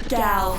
GALP.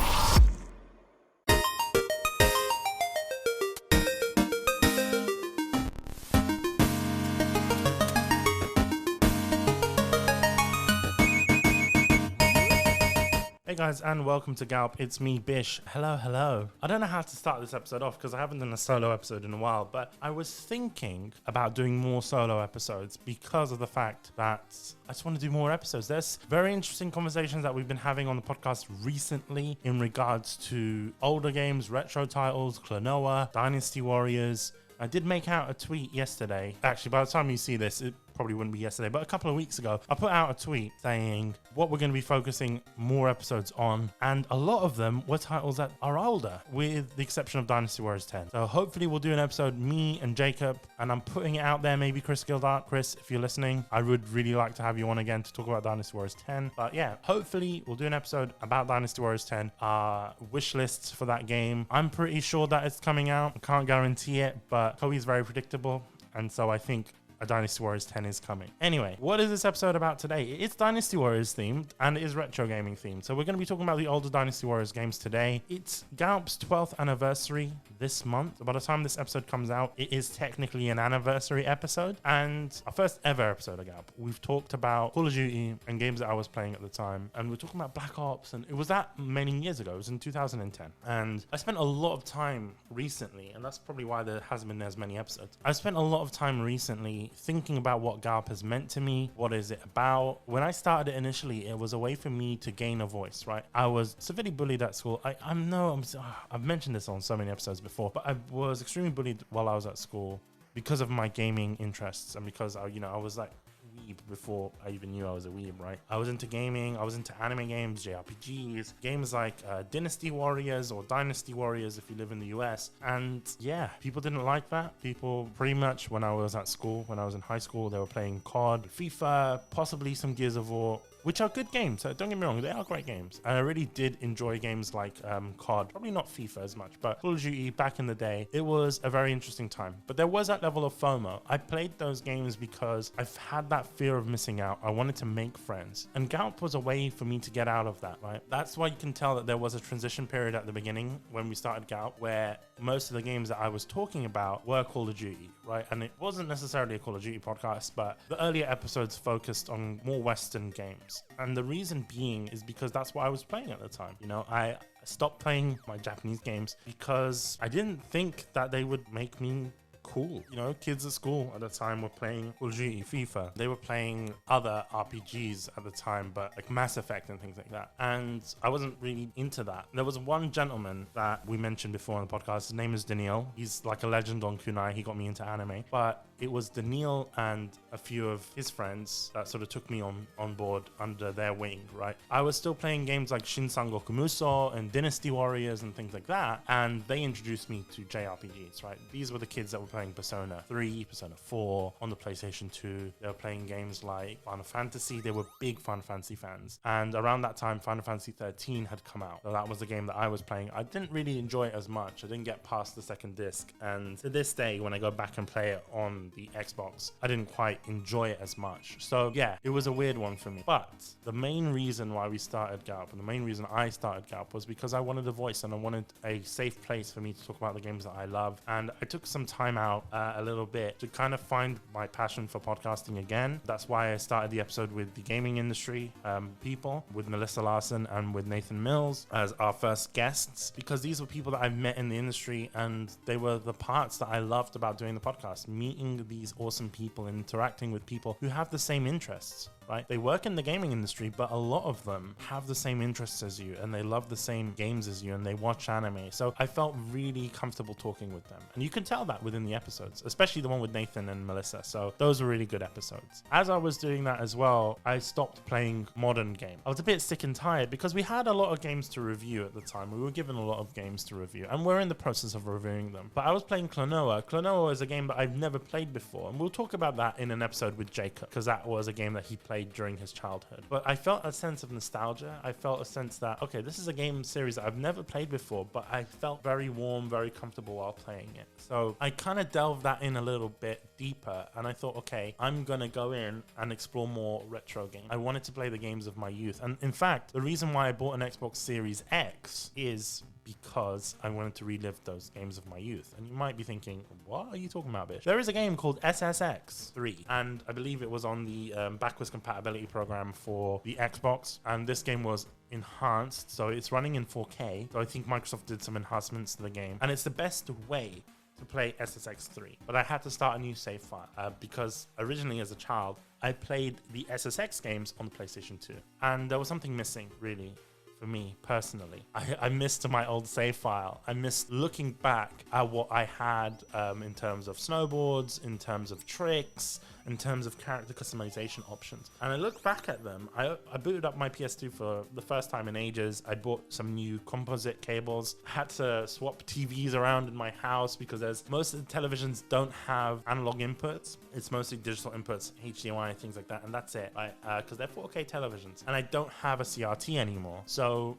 Hey guys, and welcome to GALP. It's me, Bish. Hello. I don't know how to start this episode off because I haven't done a solo episode in a while, but I was thinking about doing more solo episodes because of the fact that I just want to do more episodes. There's very interesting conversations that we've been having on the podcast recently in regards to older games, retro titles, Klonoa, Dynasty Warriors. I did make out a tweet yesterday. Actually, by the time you see this, it probably wouldn't be yesterday, but a couple of weeks ago, I put out a tweet saying what we're going to be focusing more episodes on. And a lot of them were titles that are older, with the exception of Dynasty Warriors 10. So hopefully we'll do an episode, me and Jacob, and I'm putting it out there, maybe Chris Gildart. Chris, if you're listening, I would really like to have you on again to talk about Dynasty Warriors 10. But yeah, hopefully we'll do an episode about Dynasty Warriors 10, our wish lists for that game. I'm pretty sure that it's coming out. I can't guarantee it, but Koei's very predictable. And so I think a Dynasty Warriors 10 is coming. Anyway, what is this episode about today? It's Dynasty Warriors themed and it is retro gaming themed. So we're going to be talking about the older Dynasty Warriors games today. It's GALP's 12th anniversary this month. So by the time this episode comes out, it is technically an anniversary episode and our first ever episode of GALP. We've talked about Call of Duty and games that I was playing at the time, and we're talking about Black Ops, and it was that many years ago. It was in 2010. And I spent a lot of time recently, and that's probably why there hasn't been as many episodes. I spent a lot of time recently thinking about what GALP has meant to me. What is it about? When I started it initially, it was a way for me to gain a voice, right? I was severely bullied at school. I've mentioned this on so many episodes before, but I was extremely bullied while I was at school because of my gaming interests and because I was like weeb before I even knew I was a weeb, right? I was into gaming, I was into anime games, JRPGs, games like Dynasty Warriors or Dynasty Warriors if you live in the US. And yeah, people didn't like that. People pretty much, when I was at school, when I was in high school, they were playing COD, FIFA, possibly some Gears of War, which are good games. So don't get me wrong, they are great games. And I really did enjoy games like COD, probably not FIFA as much, but Call of Duty back in the day. It was a very interesting time. But there was that level of FOMO. I played those games because I've had that fear of missing out. I wanted to make friends. And GALP was a way for me to get out of that, right? That's why you can tell that there was a transition period at the beginning when we started GALP, where most of the games that I was talking about were Call of Duty, right? And it wasn't necessarily a Call of Duty podcast, but the earlier episodes focused on more Western games. And the reason being is because that's what I was playing at the time. I stopped playing my Japanese games because I didn't think that they would make me cool. Kids at school at the time were playing Call of Duty, FIFA. They were playing other RPGs at the time, but like Mass Effect and things like that. And I wasn't really into that. There was one gentleman that we mentioned before on the podcast. His name is Daniil. He's like a legend on Kunai. He got me into anime. But it was Daniil and a few of his friends that sort of took me on board under their wing, right? I was still playing games like Shin Sangoku Musou and Dynasty Warriors and things like that. And they introduced me to JRPGs, right? These were the kids that were playing Persona 3, Persona 4 on the PlayStation 2. They were playing games like Final Fantasy. They were big Final Fantasy fans. And around that time, Final Fantasy 13 had come out. So that was the game that I was playing. I didn't really enjoy it as much. I didn't get past the second disc. And to this day, when I go back and play it on the Xbox, I didn't quite enjoy it as much. So yeah, it was a weird one for me. But the main reason why we started GALP and the main reason I started GALP was because I wanted a voice and I wanted a safe place for me to talk about the games that I love. And I took some time out a little bit to kind of find my passion for podcasting again. That's why I started the episode with the gaming industry people, with Melissa Larson and with Nathan Mills as our first guests, because these were people that I've met in the industry and they were the parts that I loved about doing the podcast, meeting these awesome people and interacting with people who have the same interests. right? They work in the gaming industry, but a lot of them have the same interests as you and they love the same games as you and they watch anime. So I felt really comfortable talking with them. And you can tell that within the episodes, especially the one with Nathan and Melissa. So those were really good episodes. As I was doing that as well, I stopped playing modern games. I was a bit sick and tired because we had a lot of games to review at the time. We were given a lot of games to review and we're in the process of reviewing them. But I was playing Klonoa. Klonoa is a game that I've never played before. And we'll talk about that in an episode with Jacob because that was a game that he played played during his childhood. But I felt a sense of nostalgia. I felt a sense that, okay, this is a game series that I've never played before, but I felt very warm, very comfortable while playing it. So I kind of delved that in a little bit deeper, and I thought, okay, I'm going to go in and explore more retro games. I wanted to play the games of my youth. And in fact, the reason why I bought an Xbox Series X is because I wanted to relive those games of my youth. And you might be thinking, what are you talking about, Bish? There is a game called SSX 3, and I believe it was on the backwards compatibility program for the Xbox, and this game was enhanced, so it's running in 4K. So I think Microsoft did some enhancements to the game, and it's the best way to play SSX 3. But I had to start a new save file because originally as a child, I played the SSX games on the PlayStation 2, and there was something missing, really. For me personally, I missed my old save file. I missed looking back at what I had in terms of snowboards, in terms of tricks, in terms of character customization options. And I look back at them. I booted up my PS2 for the first time in ages. I bought some new composite cables. I had to swap TVs around in my house because most of the televisions don't have analog inputs. It's mostly digital inputs, HDMI, things like that, and that's it. Because they're 4K televisions, and I don't have a CRT anymore. So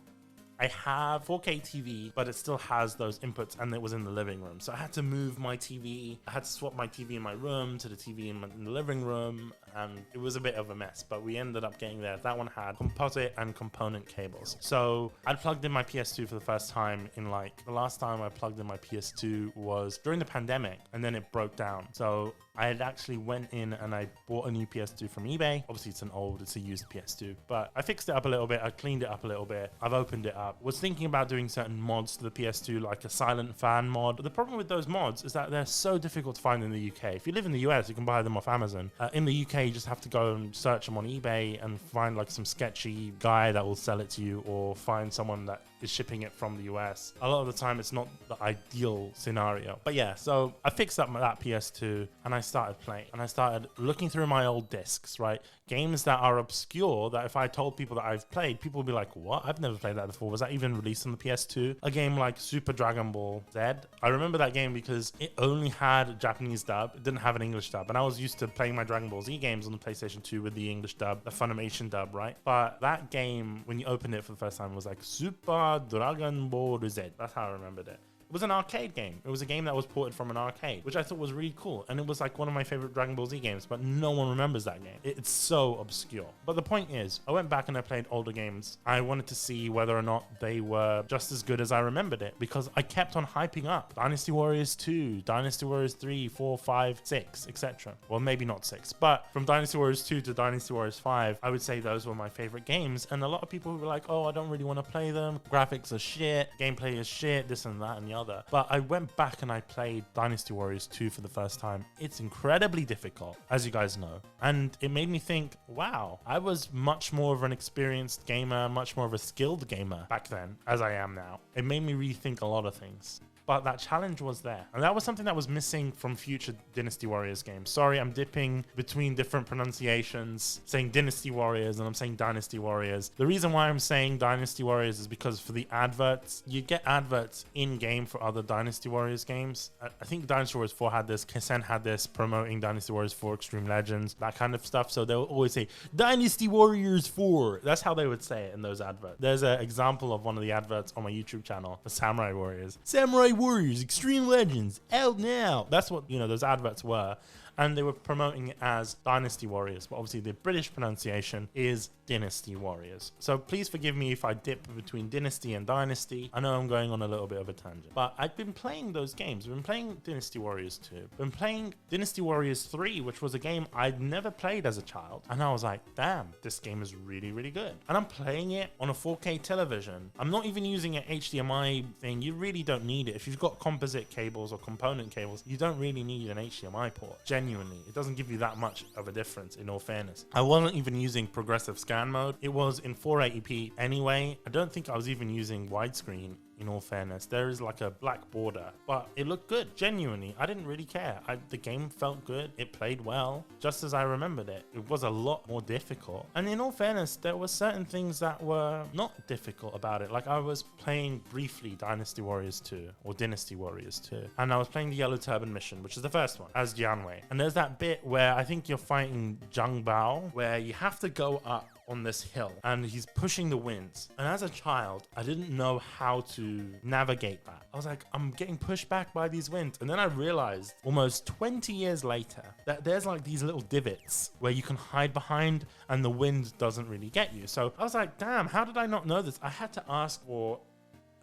I have 4K TV, but it still has those inputs, and it was in the living room. So I had to move my TV. I had to swap my TV in my room to the TV in the living room, and it was a bit of a mess, but we ended up getting there. That one had composite and component cables. So I plugged in my PS2 for the first time the last time I plugged in my PS2 was during the pandemic, and then it broke down. So I had actually went in and I bought a new PS2 from eBay. Obviously it's a used PS2, but I fixed it up a little bit. I cleaned it up a little bit. I've opened it up. Was thinking about doing certain mods to the PS2, like a silent fan mod. But the problem with those mods is that they're so difficult to find in the UK. If you live in the US, you can buy them off Amazon. In the UK, you just have to go and search them on eBay and find like some sketchy guy that will sell it to you, or find someone that is shipping it from the US. A lot of the time, it's not the ideal scenario. But yeah, so I fixed up that PS2 and I started playing. And I started looking through my old discs, right? Games that are obscure, that if I told people that I've played, people would be like, what? I've never played that before. Was that even released on the PS2? A game like Super Dragon Ball Z. I remember that game because it only had a Japanese dub. It didn't have an English dub. And I was used to playing my Dragon Ball Z games on the PlayStation 2 with the English dub, the Funimation dub, right? But that game, when you opened it for the first time, was like Super Dragon Ball Z. That's how I remembered it. It was an arcade game. It was a game that was ported from an arcade, which I thought was really cool. And it was like one of my favorite Dragon Ball Z games, but no one remembers that game. It's so obscure. But the point is, I went back and I played older games. I wanted to see whether or not they were just as good as I remembered it, because I kept on hyping up Dynasty Warriors 2, Dynasty Warriors 3, 4, 5, 6, etc. Well, maybe not 6, but from Dynasty Warriors 2 to Dynasty Warriors 5, I would say those were my favorite games. And a lot of people were like, oh, I don't really want to play them. Graphics are shit. Gameplay is shit. This and that and the other. But I went back and I played Dynasty Warriors 2 for the first time. It's incredibly difficult, as you guys know. And it made me think, wow, I was much more of an experienced gamer, much more of a skilled gamer back then, as I am now. It made me rethink a lot of things. But that challenge was there. And that was something that was missing from future Dynasty Warriors games. Sorry, I'm dipping between different pronunciations, saying Dynasty Warriors and I'm saying Dynasty Warriors. The reason why I'm saying Dynasty Warriors is because for the adverts, you get adverts in-game for other Dynasty Warriors games. I think Dynasty Warriors 4 had this, Kesen had this, promoting Dynasty Warriors 4 Extreme Legends, that kind of stuff. So they would always say, Dynasty Warriors 4. That's how they would say it in those adverts. There's an example of one of the adverts on my YouTube channel for Samurai Warriors. Samurai Warriors Extreme Legends out now. That's what, those adverts were. And they were promoting it as Dynasty Warriors, but obviously the British pronunciation is Dynasty Warriors. So please forgive me if I dip between Dynasty and Dynasty. I know I'm going on a little bit of a tangent, but I've been playing those games. I've been playing Dynasty Warriors 2. I've been playing Dynasty Warriors 3, which was a game I'd never played as a child. And I was like, damn, this game is really, really good. And I'm playing it on a 4K television. I'm not even using an HDMI thing. You really don't need it. If you've got composite cables or component cables, you don't really need an HDMI port. Genuinely, it doesn't give you that much of a difference, in all fairness. I wasn't even using progressive scan mode. It was in 480p anyway. I don't think I was even using widescreen in all fairness. There is like a black border, but it looked good. Genuinely, I didn't really care. The game felt good. It played well, just as I remembered it. It was a lot more difficult. And in all fairness, there were certain things that were not difficult about it. Like I was playing briefly Dynasty Warriors 2 or Dynasty Warriors 2, and I was playing the Yellow Turban mission, which is the first one, as Jianwei. And there's that bit where I think you're fighting Zhang Bao, where you have to go up on this hill and he's pushing the winds. And as a child, I didn't know how to navigate that. I was like, I'm getting pushed back by these winds. And then I realized almost 20 years later that there's like these little divots where you can hide behind and the wind doesn't really get you. So I was like, damn, how did I not know this? I had to ask for,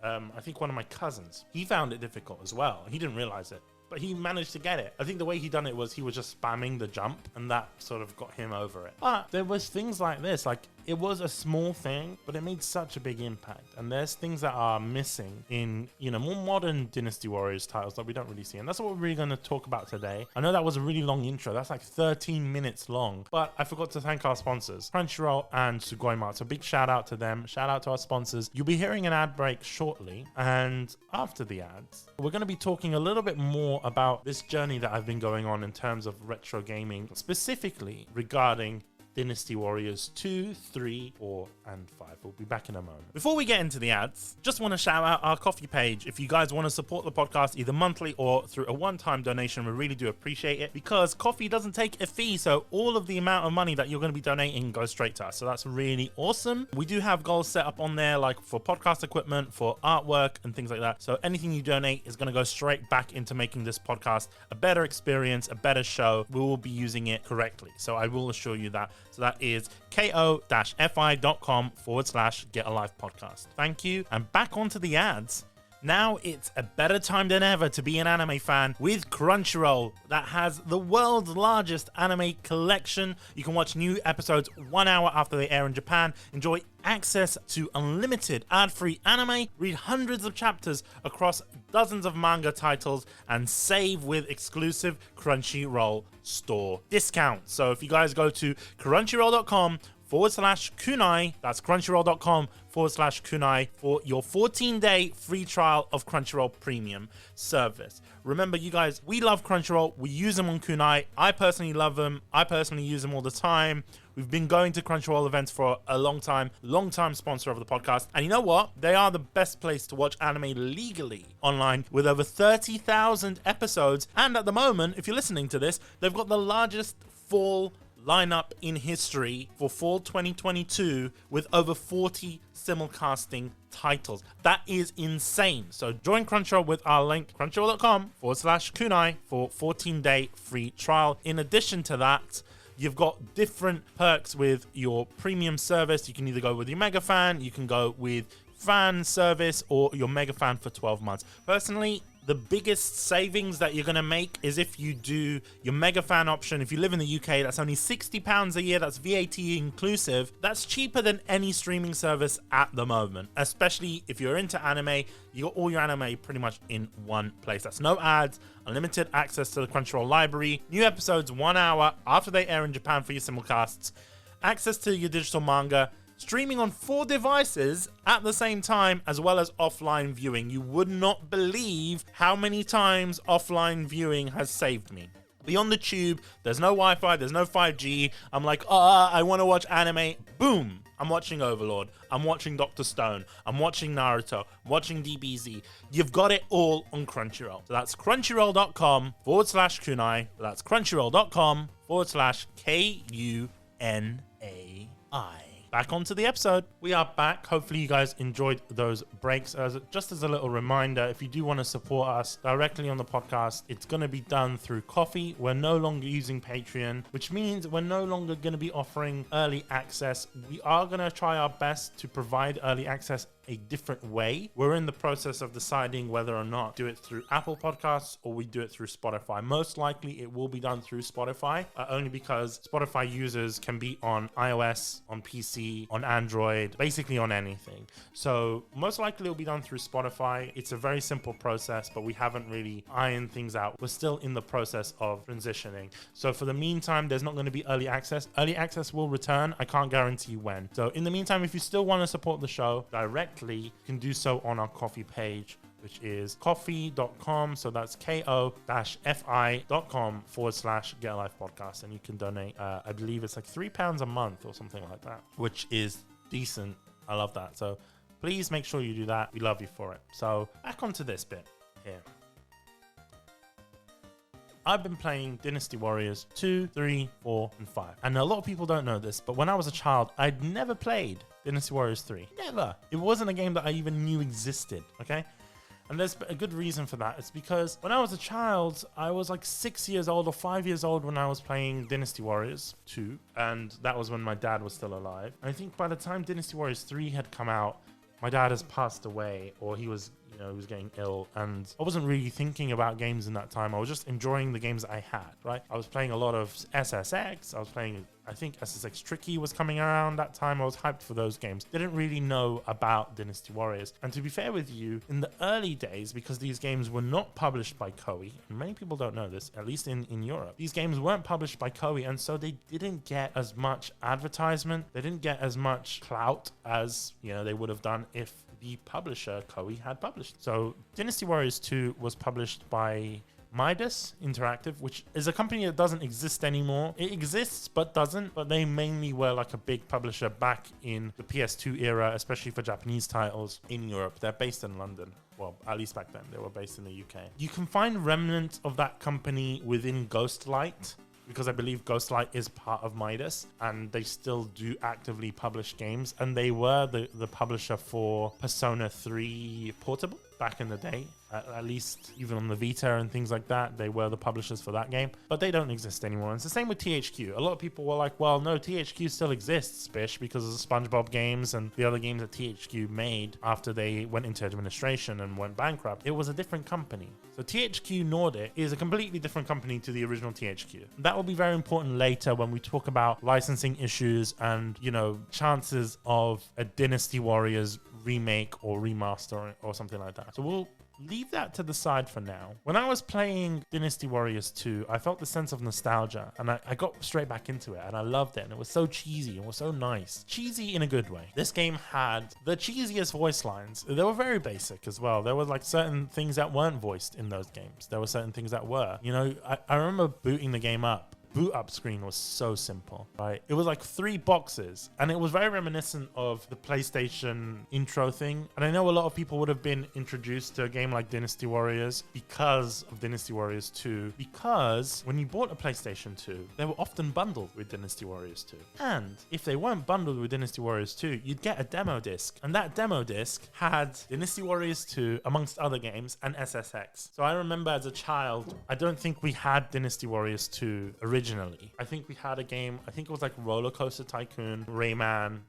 I think one of my cousins. He found it difficult as well. He didn't realize it, but he managed to get it. I think the way he done it was he was just spamming the jump, and that sort of got him over it. But there was things like this, like it was a small thing, but it made such a big impact. And there's things that are missing in, more modern Dynasty Warriors titles that we don't really see. And that's what we're really going to talk about today. I know that was a really long intro. That's like 13 minutes long, but I forgot to thank our sponsors, Crunchyroll and Sugoi Mart. So big shout out to them. Shout out to our sponsors. You'll be hearing an ad break shortly. And after the ads, we're going to be talking a little bit more about this journey that I've been going on in terms of retro gaming, specifically regarding Dynasty Warriors 2, 3, 4, and 5. We'll be back in a moment. Before we get into the ads, just want to shout out our coffee page. If you guys want to support the podcast either monthly or through a one-time donation, we really do appreciate it, because coffee doesn't take a fee, so all of the amount of money that you're going to be donating goes straight to us. So that's really awesome. We do have goals set up on there, like for podcast equipment, for artwork, and things like that. So anything you donate is going to go straight back into making this podcast a better experience, a better show. We will be using it correctly. So I will assure you that. So that is ko-fi.com/GetAlivePodcast. Thank you. And back onto the ads. Now it's a better time than ever to be an anime fan with Crunchyroll, that has the world's largest anime collection. You can watch new episodes 1 hour after they air in Japan, enjoy access to unlimited ad-free anime, read hundreds of chapters across dozens of manga titles, and save with exclusive Crunchyroll store discounts. So if you guys go to crunchyroll.com/kunai, that's crunchyroll.com/kunai for your 14-day free trial of Crunchyroll Premium service. Remember, you guys, we love Crunchyroll. We use them on Kunai. I personally love them. I personally use them all the time. We've been going to Crunchyroll events for a long time sponsor of the podcast. And you know what? They are the best place to watch anime legally online with over 30,000 episodes. And at the moment, if you're listening to this, they've got the largest fall lineup in history for fall 2022 with over 40 simulcasting titles. That is insane. So join Crunchyroll with our link, crunchyroll.com/kunai for 14-day free trial. In addition to that, you've got different perks with your premium service. You can either go with your mega fan, you can go with fan service, or your mega fan for 12 months. Personally, the biggest savings that you're going to make is if you do your mega fan option. If you live in the UK, that's only £60 a year. That's VAT inclusive. That's cheaper than any streaming service at the moment, especially if you're into anime. You got all your anime pretty much in one place. That's no ads, unlimited access to the Crunchyroll library, new episodes 1 hour after they air in Japan for your simulcasts, access to your digital manga, streaming on 4 devices at the same time, as well as offline viewing. You would not believe how many times offline viewing has saved me. Beyond the tube, there's no Wi-Fi, there's no 5G. I'm like, I want to watch anime. Boom. I'm watching Overlord. I'm watching Dr. Stone. I'm watching Naruto. I'm watching DBZ. You've got it all on Crunchyroll. So that's crunchyroll.com/kunai. That's crunchyroll.com/KUNAI. Back onto the episode. We are back. Hopefully you guys enjoyed those breaks. Just as a little reminder, if you do want to support us directly on the podcast, it's going to be done through Ko-fi. We're no longer using Patreon, which means we're no longer going to be offering early access. We are going to try our best to provide early access a different way. We're in the process of deciding whether or not do it through Apple Podcasts or we do it through Spotify. Most likely it will be done through Spotify, only because Spotify users can be on iOS, on PC, on Android, basically on anything. So most likely it'll be done through Spotify. It's a very simple process, but we haven't really ironed things out. We're still in the process of transitioning. So for the meantime, there's not going to be early access. Early access will return. I can't guarantee when. So in the meantime, if you still want to support the show directly directly, you can do so on our Coffee page, which is coffee.com. So that's ko-fi.com/Get a Life Podcast. And you can donate, I believe it's like £3 a month or something like that, which is decent. I love that. So please make sure you do that. We love you for it. So back onto this bit here. I've been playing Dynasty Warriors 2, 3, 4, and 5. And a lot of people don't know this, but when I was a child, I'd never played Dynasty Warriors 3. Never. It wasn't a game that I even knew existed, okay? And there's a good reason for that. It's because when I was a child, I was like 6 years old or 5 years old when I was playing Dynasty Warriors 2. And that was when my dad was still alive. And I think by the time Dynasty Warriors 3 had come out, my dad has passed away, or he was getting ill, and I wasn't really thinking about games in that time. I was just enjoying the games that I had, right? I was playing a lot of SSX. I was playing, I think SSX Tricky was coming around that time. I was hyped for those games. Didn't really know about Dynasty Warriors. And to be fair with you, in the early days, because these games were not published by Koei, and many people don't know this, at least in Europe, these games weren't published by Koei, and so they didn't get as much advertisement. They didn't get as much clout as, they would have done if the publisher Koei had published. So Dynasty Warriors 2 was published by Midas Interactive, which is a company that doesn't exist anymore. It exists but doesn't, but they mainly were like a big publisher back in the PS2 era, especially for Japanese titles in Europe. They're based in London. Well, at least back then, they were based in the UK. You can find remnants of that company within Ghostlight, because I believe Ghostlight is part of Midas, and they still do actively publish games. And they were the publisher for Persona 3 Portable back in the day, at least even on the Vita and things like that. They were the publishers for that game, but they don't exist anymore. And it's the same with THQ. A lot of people were like, well, no, THQ still exists, Bish, because of the SpongeBob games and the other games that THQ made after they went into administration and went bankrupt. It was a different company. So THQ Nordic is a completely different company to the original THQ. That will be very important later when we talk about licensing issues and, chances of a Dynasty Warriors remake or remaster or something like that. So we'll leave that to the side for now. When I was playing Dynasty Warriors 2, I felt the sense of nostalgia, and I got straight back into it, and I loved it, and it was so cheesy and was so nice. Cheesy in a good way. This game had the cheesiest voice lines. They were very basic as well. There were like certain things that weren't voiced in those games. There were certain things that were. I remember booting the game up. Boot up screen was so simple, right? It was like 3 boxes, and it was very reminiscent of the PlayStation intro thing. And I know a lot of people would have been introduced to a game like Dynasty Warriors because of Dynasty Warriors 2, because when you bought a PlayStation 2, they were often bundled with Dynasty Warriors 2. And if they weren't bundled with Dynasty Warriors 2, you'd get a demo disc, and that demo disc had Dynasty Warriors 2 amongst other games and SSX. So I remember as a child, I don't think we had Dynasty Warriors 2 originally. I think we had a game, I think it was like Roller Coaster Tycoon, Rayman,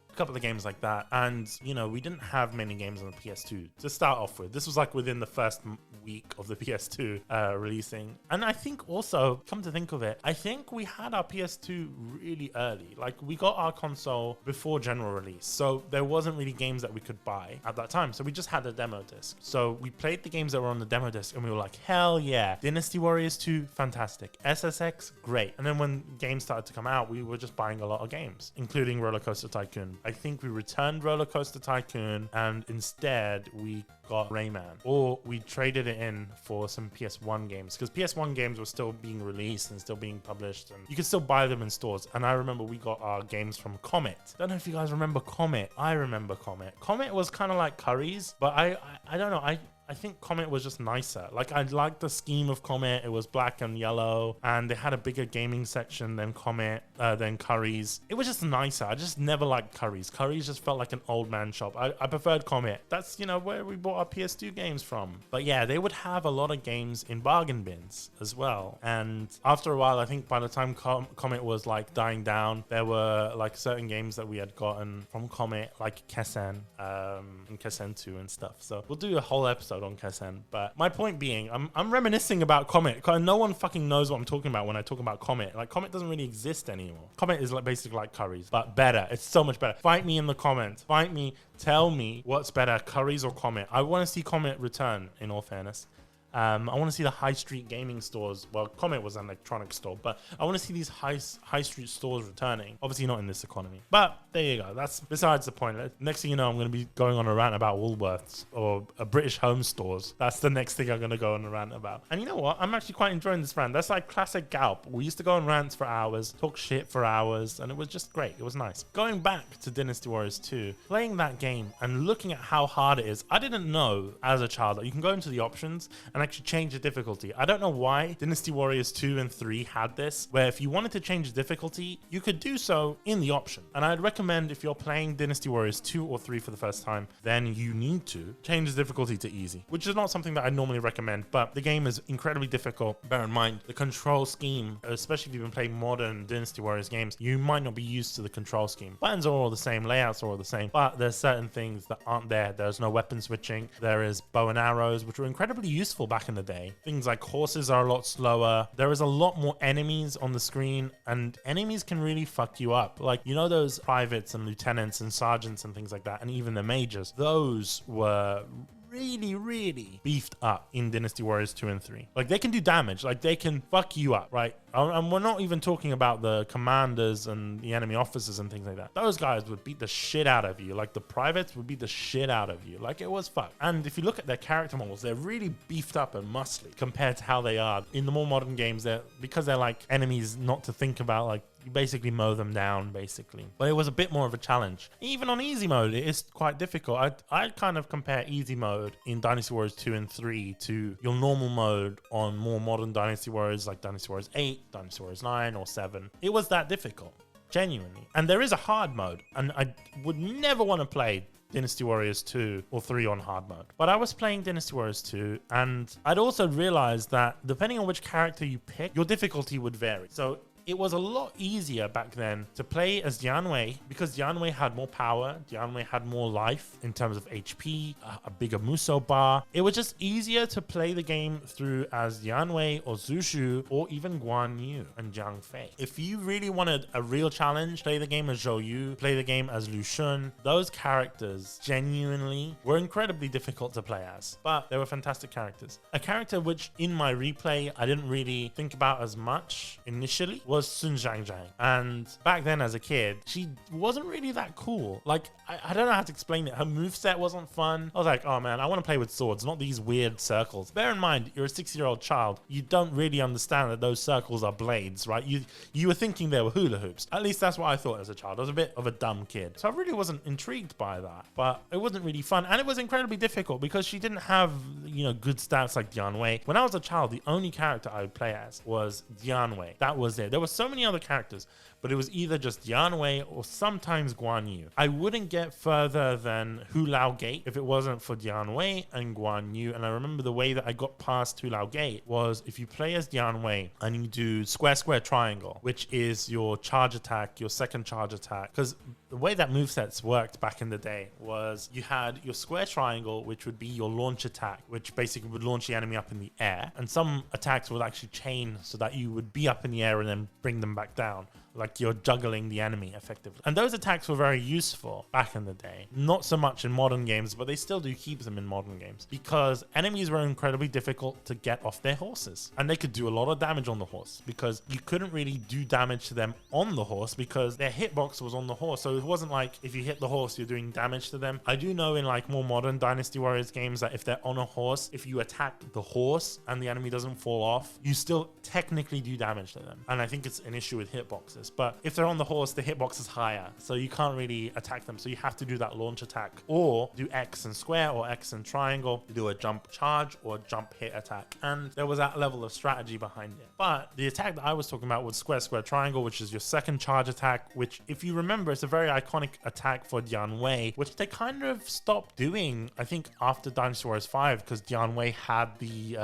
a couple of games like that. And, we didn't have many games on the PS2 to start off with. This was like within the first week of the PS2 releasing. And I think also, come to think of it, I think we had our PS2 really early. Like, we got our console before general release. So there wasn't really games that we could buy at that time. So we just had a demo disc. So we played the games that were on the demo disc, and we were like, hell yeah. Dynasty Warriors 2, fantastic. SSX, great. And then when games started to come out, we were just buying a lot of games, including Roller Coaster Tycoon. I think we returned Roller Coaster Tycoon, and instead we got Rayman, or we traded it in for some PS1 games, because PS1 games were still being released and still being published, and you could still buy them in stores. And I remember we got our games from Comet. Don't know if you guys remember Comet. I remember Comet. Comet was kind of like Curry's, but I don't know. I think Comet was just nicer. Like, I liked the scheme of Comet. It was black and yellow, and they had a bigger gaming section than Comet, than Curry's. It was just nicer. I just never liked Curry's. Curry's just felt like an old man shop. I preferred Comet. That's, where we bought our PS2 games from. But yeah, they would have a lot of games in bargain bins as well. And after a while, I think by the time Comet was like dying down, there were like certain games that we had gotten from Comet, like Kessen, and Kessen 2 and stuff. So we'll do a whole episode on Kessen. But my point being, I'm reminiscing about Comet. No one fucking knows what I'm talking about when I talk about Comet. Like, Comet doesn't really exist anymore. Comet is like basically like Curry's, but better. It's so much better. Fight me in the comments. Fight me. Tell me what's better, Curry's or Comet. I want to see Comet return, in all fairness. I want to see the high street gaming stores. Well, Comet was an electronic store, but I want to see these high street stores returning. Obviously not in this economy, but there you go. That's besides the point. Next thing you know, I'm going to be going on a rant about Woolworths or British home stores. That's the next thing I'm going to go on a rant about. And you know what? I'm actually quite enjoying this rant. That's like classic GALP. We used to go on rants for hours, talk shit for hours, and it was just great. It was nice. Going back to Dynasty Warriors 2, playing that game and looking at how hard it is. I didn't know as a child that you can go into the options and actually change the difficulty. I don't know why Dynasty Warriors 2 and 3 had this, where if you wanted to change the difficulty, you could do so in the option. And I'd recommend if you're playing Dynasty Warriors 2 or 3 for the first time, then you need to change the difficulty to easy, which is not something that I normally recommend, but the game is incredibly difficult. Bear in mind, the control scheme, especially if you've been playing modern Dynasty Warriors games, you might not be used to the control scheme. Buttons are all the same, layouts are all the same, but there's certain things that aren't there. There's no weapon switching. There is bow and arrows, which were incredibly useful back in the day. Things like horses are a lot slower. There is a lot more enemies on the screen, and enemies can really fuck you up. Like, you know, those privates and lieutenants and sergeants and things like that, and even the majors, those were really beefed up in Dynasty Warriors 2 and 3. Like, they can do damage, like they can fuck you up, right? And we're not even talking about the commanders and the enemy officers and things like that. Those guys would beat the shit out of you. Like, the privates would beat the shit out of you. Like, it was fucked. And if you look at their character models, they're really beefed up and muscly compared to how they are in the more modern games. Because they're like enemies not to think about, like, you basically mow them down, basically. But it was a bit more of a challenge. Even on easy mode, it is quite difficult. I kind of compare easy mode in Dynasty Warriors 2 and 3 to your normal mode on more modern Dynasty Warriors, like Dynasty Warriors 8, Dynasty Warriors 9, or 7. It was that difficult, genuinely. And there is a hard mode, and I would never want to play Dynasty Warriors 2 or 3 on hard mode. But I was playing Dynasty Warriors 2, and I'd also realized that depending on which character you pick, your difficulty would vary. So it was a lot easier back then to play as Dianwei because Dianwei had more power, Dianwei had more life in terms of HP, a bigger Muso bar. It was just easier to play the game through as Dianwei or Zushu or even Guan Yu and Jiang Fei. If you really wanted a real challenge, play the game as Zhou Yu, play the game as Lu Shun. Those characters genuinely were incredibly difficult to play as, but they were fantastic characters. A character which in my replay I didn't really think about as much initially was Sun Zhangzhang. And back then as a kid, she wasn't really that cool. Like, I don't know how to explain it. Her moveset wasn't fun. I was like, oh man, I want to play with swords, not these weird circles. Bear in mind, you're a 6-year-old child. You don't really understand that those circles are blades, right? You were thinking they were hula hoops. At least that's what I thought as a child. I was a bit of a dumb kid. So I really wasn't intrigued by that. But it wasn't really fun. And it was incredibly difficult because she didn't have, you know, good stats like Dianwei. When I was a child, the only character I would play as was Dianwei. That was it. There were so many other characters, but it was either just Dianwei or sometimes Guan Yu. I wouldn't get further than Hulao Gate if it wasn't for Dianwei and Guan Yu. And I remember the way that I got past Hulao Gate was if you play as Dianwei and you do square triangle, which is your charge attack, your second charge attack. Because the way that movesets worked back in the day was you had your square triangle, which would be your launch attack, which basically would launch the enemy up in the air. And some attacks would actually chain so that you would be up in the air and then bring them back down. Like you're juggling the enemy effectively. And those attacks were very useful back in the day. Not so much in modern games, but they still do keep them in modern games because enemies were incredibly difficult to get off their horses. And they could do a lot of damage on the horse because you couldn't really do damage to them on the horse because their hitbox was on the horse. So it wasn't like if you hit the horse, you're doing damage to them. I do know in like more modern Dynasty Warriors games that if they're on a horse, if you attack the horse and the enemy doesn't fall off, you still technically do damage to them. And I think it's an issue with hitboxes. But if they're on the horse, the hitbox is higher, so you can't really attack them. So you have to do that launch attack or do X and square or X and triangle to do a jump charge or jump hit attack. And there was that level of strategy behind it. But the attack that I was talking about was square triangle, which is your second charge attack, which if you remember, it's a very iconic attack for Dianwei, which they kind of stopped doing, I think, after Dynasty Warriors 5, because Dianwei had the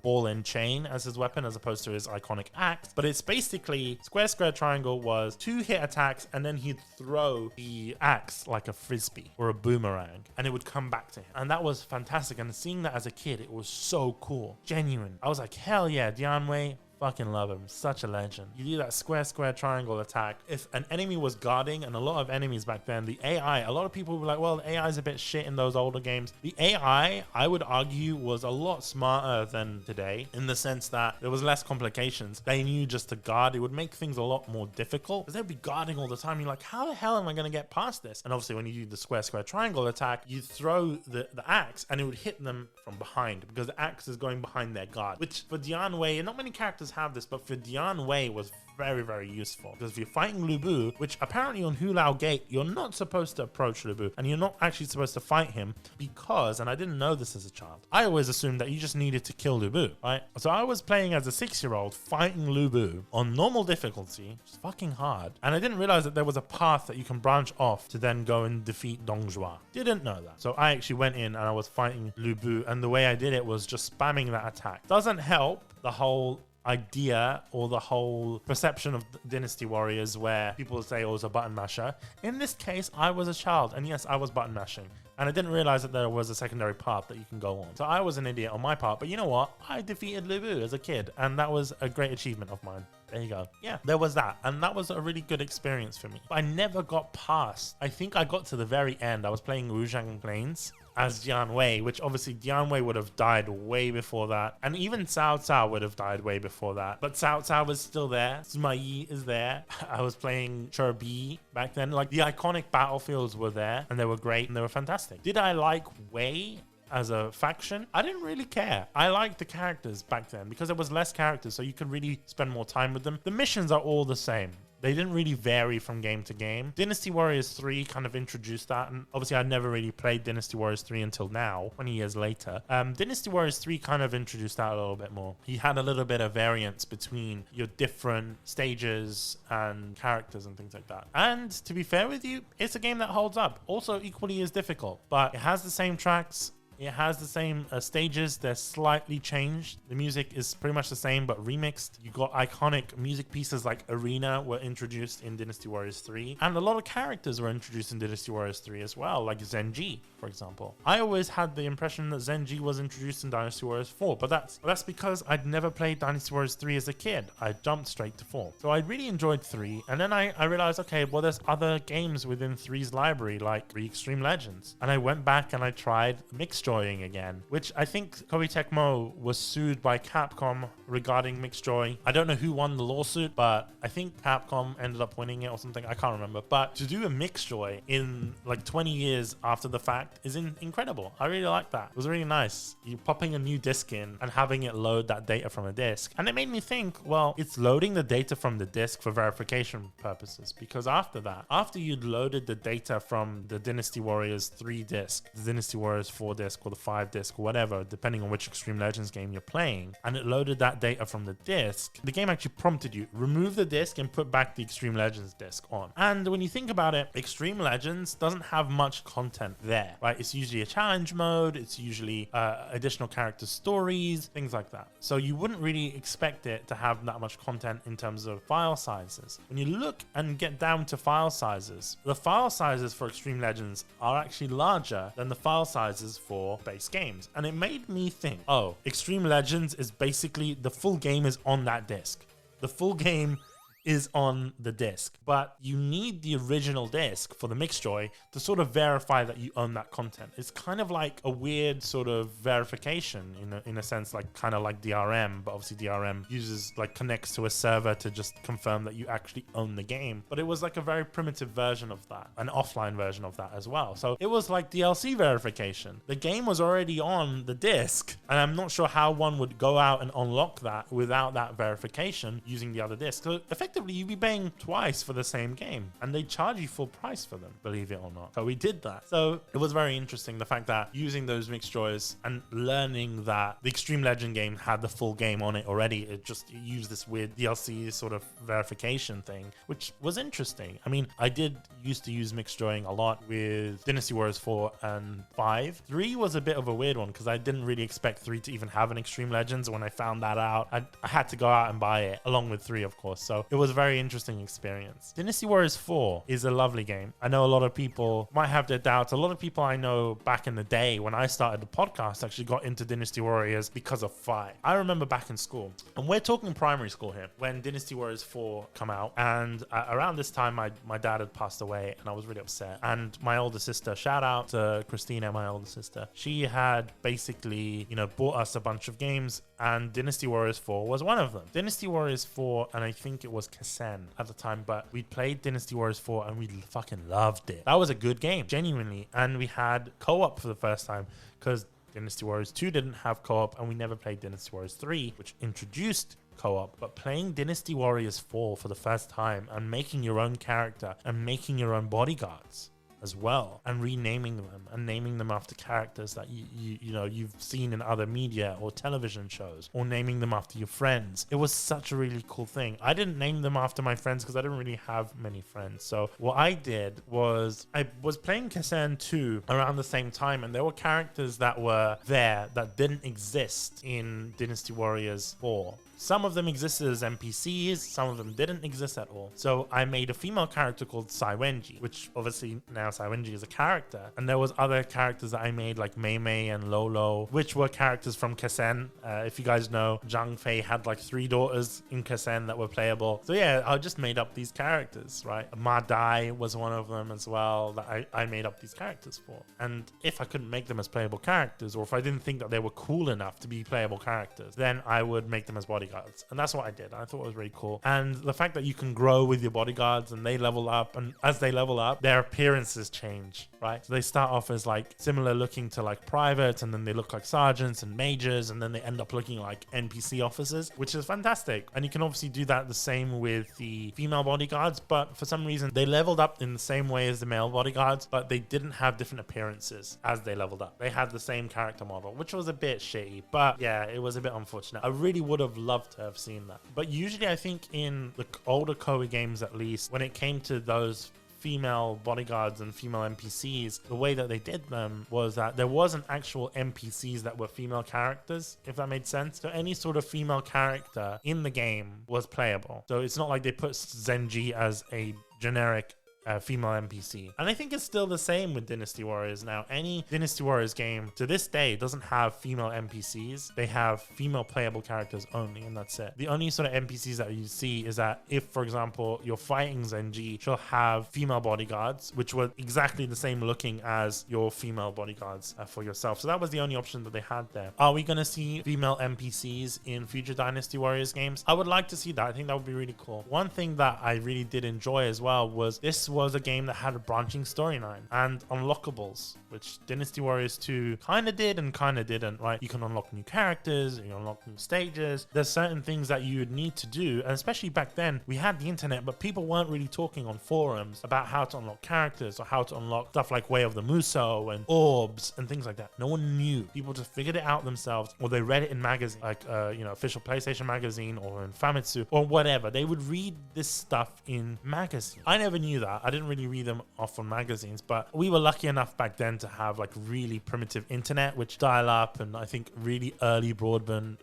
ball and chain as his weapon as opposed to his iconic axe. But it's basically square triangle was 2 hit attacks and then he'd throw the axe like a frisbee or a boomerang and it would come back to him. And that was fantastic. And seeing that as a kid, it was so cool. Genuine. I was like, hell yeah, Dianwei, Fucking love him. Such a legend. You do that square, square, triangle attack. If an enemy was guarding, and a lot of enemies back then, the AI, a lot of people were like, well, the AI is a bit shit in those older games. The AI, I would argue, was a lot smarter than today in the sense that there was less complications. They knew just to guard. It would make things a lot more difficult because they'd be guarding all the time. You're like, how the hell am I going to get past this? And obviously when you do the square, square, triangle attack, you throw the axe and it would hit them from behind because the axe is going behind their guard, which for Dian Wei, and not many characters have this, but for Dian Wei was very, very useful because if you're fighting Lu Bu, which apparently on Hulao Gate, you're not supposed to approach Lu Bu and you're not actually supposed to fight him because, and I didn't know this as a child, I always assumed that you just needed to kill Lu Bu, right? So I was playing as a 6-year-old fighting Lu Bu on normal difficulty, which is fucking hard, and I didn't realize that there was a path that you can branch off to then go and defeat Dong Zhuo. Didn't know that. So I actually went in and I was fighting Lu Bu, and the way I did it was just spamming that attack. Doesn't help the whole idea or the whole perception of Dynasty Warriors where people say, oh, it was a button masher. In this case, I was a child, and yes, I was button mashing. And I didn't realize that there was a secondary path that you can go on. So I was an idiot on my part, but you know what? I defeated Lu Bu as a kid, and that was a great achievement of mine. There you go. Yeah, there was that. And that was a really good experience for me. But I never got past. I think I got to the very end. I was playing Wuzhang Plains as Dian Wei, which obviously Dian Wei would have died way before that. And even Cao Cao would have died way before that. But Cao Cao was still there. Sima Yi is there. I was playing Cherbi back then. Like the iconic battlefields were there and they were great and they were fantastic. Did I like Wei as a faction? I didn't really care. I liked the characters back then because there was less characters, so you could really spend more time with them. The missions are all the same. They didn't really vary from game to game. Dynasty Warriors 3 kind of introduced that, and obviously I never really played Dynasty Warriors 3 until now, 20 years later. Dynasty Warriors 3 kind of introduced that a little bit more. He had a little bit of variance between your different stages and characters and things like that. And to be fair with you, it's a game that holds up. Also equally as difficult, but it has the same tracks. It has the same stages. They're slightly changed. The music is pretty much the same, but remixed. You got iconic music pieces like Arena were introduced in Dynasty Warriors 3. And a lot of characters were introduced in Dynasty Warriors 3 as well, like Zenji, for example. I always had the impression that Zenji was introduced in Dynasty Warriors 4, but that's because I'd never played Dynasty Warriors 3 as a kid. I jumped straight to 4. So I really enjoyed 3. And then I realized, okay, well, there's other games within 3's library, like 3 Extreme Legends. And I went back and I tried mixed joying again, which I think Koei Tecmo was sued by Capcom regarding mixed joy. I don't know who won the lawsuit, but I think Capcom ended up winning it or something. I can't remember. But to do a mixed joy in like 20 years after the fact is incredible. I really like that. It was really nice. You popping a new disc in and having it load that data from a disc. And it made me think, well, it's loading the data from the disc for verification purposes, because after that, after you'd loaded the data from the Dynasty Warriors 3 disc, the Dynasty Warriors 4 disc, or the 5 disc or whatever, depending on which Extreme Legends game you're playing, and it loaded that data from the disc, the game actually prompted you, remove the disc and put back the Extreme Legends disc on. And when you think about it, Extreme Legends doesn't have much content there, right? It's usually a challenge mode, it's usually additional character stories, things like that. So you wouldn't really expect it to have that much content in terms of file sizes. When you look and get down to file sizes, the file sizes for Extreme Legends are actually larger than the file sizes for base games. And it made me think, oh, Extreme Legends is basically the full game is on that disc. The full game is on the disc, but you need the original disc for the mixed joy to sort of verify that you own that content. It's kind of like a weird sort of verification in a sense, like kind of like DRM, but obviously DRM uses like connects to a server to just confirm that you actually own the game. But it was like a very primitive version of that, an offline version of that as well. So it was like DLC verification. The game was already on the disc, and I'm not sure how one would go out and unlock that without that verification using the other disc. So effectively, you'd be paying twice for the same game, and they charge you full price for them, believe it or not. So we did that. So it was very interesting, the fact that using those mixed joys and learning that the Extreme Legend game had the full game on it already, it used this weird DLC sort of verification thing, which was interesting. I mean, I did used to use mixed joying a lot with Dynasty Warriors 4 and 5. 3 was a bit of a weird one because I didn't really expect 3 to even have an Extreme Legends. When I found that out, I had to go out and buy it along with 3, of course. So it was a very interesting experience. Dynasty Warriors 4 is a lovely game. I know a lot of people might have their doubts. A lot of people I know back in the day when I started the podcast actually got into Dynasty Warriors because of 5. I remember back in school, and we're talking primary school here, when Dynasty Warriors 4 come out, and around this time my dad had passed away and I was really upset. And my older sister, shout out to Christina, my older sister, she had basically, bought us a bunch of games, and Dynasty Warriors 4 was one of them. Dynasty Warriors 4, and I think it was Kasen at the time, but we played Dynasty Warriors 4 and we fucking loved it. That was a good game, genuinely. And we had co-op for the first time, because Dynasty Warriors 2 didn't have co-op, and we never played Dynasty Warriors 3, which introduced co-op. But playing Dynasty Warriors 4 for the first time and making your own character and making your own bodyguards as well, and renaming them and naming them after characters that you've seen in other media or television shows, or naming them after your friends. It was such a really cool thing. I didn't name them after my friends because I didn't really have many friends. So what I did was I was playing Kasen 2 around the same time, and there were characters that were there that didn't exist in Dynasty Warriors 4. Some of them existed as NPCs, some of them didn't exist at all. So I made a female character called Saiwenji, which obviously now Saiwenji is a character. And there was other characters that I made like Mei Mei and Lolo, which were characters from Kasen. If you guys know, Zhang Fei had like 3 daughters in Kasen that were playable. So yeah, I just made up these characters, right? Ma Dai was one of them as well that I made up these characters for. And if I couldn't make them as playable characters, or if I didn't think that they were cool enough to be playable characters, then I would make them as bodyguards. And that's what I did. I thought it was really cool. And the fact that you can grow with your bodyguards and they level up, and as they level up, their appearances change, right? So they start off as like similar looking to like privates, and then they look like sergeants and majors, and then they end up looking like NPC officers, which is fantastic. And you can obviously do that the same with the female bodyguards, but for some reason they leveled up in the same way as the male bodyguards, but they didn't have different appearances as they leveled up. They had the same character model, which was a bit shitty, but yeah, it was a bit unfortunate. I really would have loved to have seen that. But usually I think in the older Koei games, at least, when it came to those female bodyguards and female NPCs, the way that they did them was that there wasn't actual NPCs that were female characters, if that made sense. So any sort of female character in the game was playable. So it's not like they put Zenji as a generic female NPC. And I think it's still the same with Dynasty Warriors now. Any Dynasty Warriors game to this day doesn't have female NPCs. They have female playable characters only, and that's it. The only sort of NPCs that you see is that if, for example, you're fighting Zenji, she'll have female bodyguards, which were exactly the same looking as your female bodyguards for yourself. So that was the only option that they had there. Are we going to see female NPCs in future Dynasty Warriors games? I would like to see that. I think that would be really cool. One thing that I really did enjoy as well was this was a game that had a branching storyline and unlockables, which Dynasty Warriors 2 kind of did and kind of didn't, right? You can unlock new characters, you unlock new stages. There's certain things that you would need to do, and especially back then, we had the internet, but people weren't really talking on forums about how to unlock characters or how to unlock stuff like Way of the Muso and orbs and things like that. No one knew. People just figured it out themselves, or they read it in magazines, like official PlayStation magazine or in Famitsu or whatever. They would read this stuff in magazines. I never knew that. I didn't really read them off on magazines, but we were lucky enough back then to have like really primitive internet, which dial up, and I think really early broadband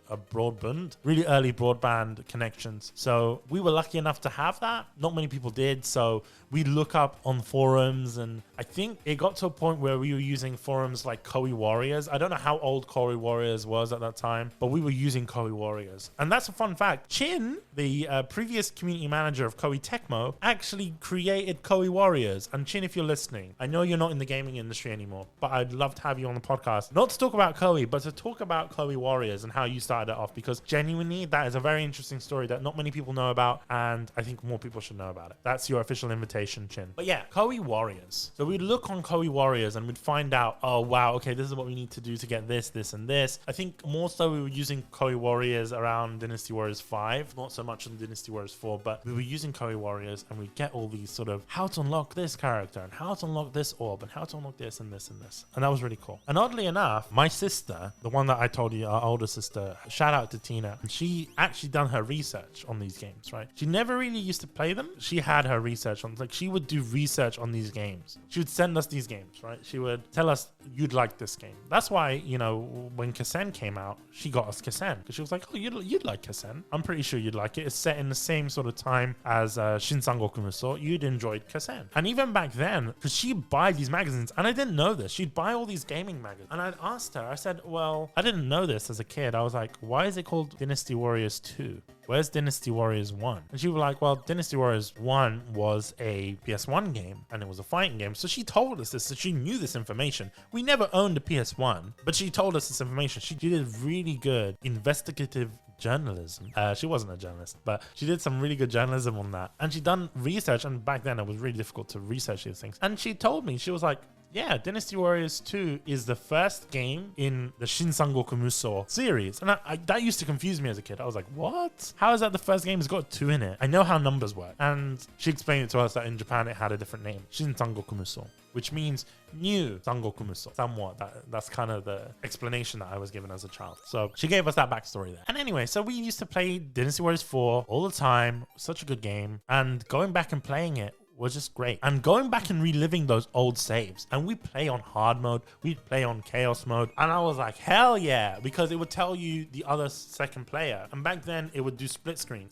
connections. So we were lucky enough to have that. Not many people did. So we look up on forums, and I think it got to a point where we were using forums like Koei Warriors. I don't know how old Koei Warriors was at that time, but we were using Koei Warriors. And that's a fun fact. Chin, the previous community manager of Koei Tecmo, actually created Koei Warriors. And Chin, if you're listening, I know you're not in the gaming industry anymore, but I'd love to have you on the podcast, not to talk about Koei, but to talk about Koei Warriors and how you started it off, because genuinely that is a very interesting story that not many people know about, and I think more people should know about it. That's your official invitation, Chin. But yeah, Koei Warriors. So we'd look on Koei Warriors and we'd find out, oh wow, okay, this is what we need to do to get this, this, and this. I think more so we were using Koei Warriors around Dynasty Warriors 5, not so much on Dynasty Warriors 4, but we were using Koei Warriors, and we'd get all these sort of how to unlock this character and how to unlock this orb and how to unlock this and this and this. And that was really cool. And oddly enough, my sister, the one that I told you, our older sister, shout out to Tina, she actually done her research on these games, right? She never really used to play them. She had her research on, like, she would do research on these games. She would send us these games, right? She would tell us, you'd like this game. That's why, you know, when Kasen came out, she got us Kasen because she was like, oh, you'd like Kasen. I'm pretty sure you'd like it. It's set in the same sort of time as Shin Sangoku Musou. You'd enjoyed Kasen. And even back then, because she'd buy these magazines, and I didn't know this, she'd buy all these gaming magazines. And I'd asked her, I said, well, I didn't know this as a kid. I was like, why is it called Dynasty Warriors 2? Where's Dynasty Warriors 1? And she was like, well, Dynasty Warriors 1 was a PS1 game and it was a fighting game. So she told us this, so she knew this information. We never owned a PS1, but she told us this information. She did really good investigative journalism. She wasn't a journalist, but she did some really good journalism on that. And she done research, and back then it was really difficult to research these things. And she told me, she was like, yeah, Dynasty Warriors 2 is the first game in the Shin Sangoku Musou series. And that used to confuse me as a kid. I was like, what? How is that the first game? It's got 2 in it. I know how numbers work. And she explained it to us that in Japan it had a different name, Shin Sangoku Musou, which means new Sangoku Musou. Somewhat. That's kind of the explanation that I was given as a child. So she gave us that backstory there. And anyway, so we used to play Dynasty Warriors 4 all the time. Such a good game. And going back and playing it was just great. And going back and reliving those old saves, and we play on hard mode, we'd play on chaos mode, and I was like, hell yeah, because it would tell you the other second player. And back then it would do split screen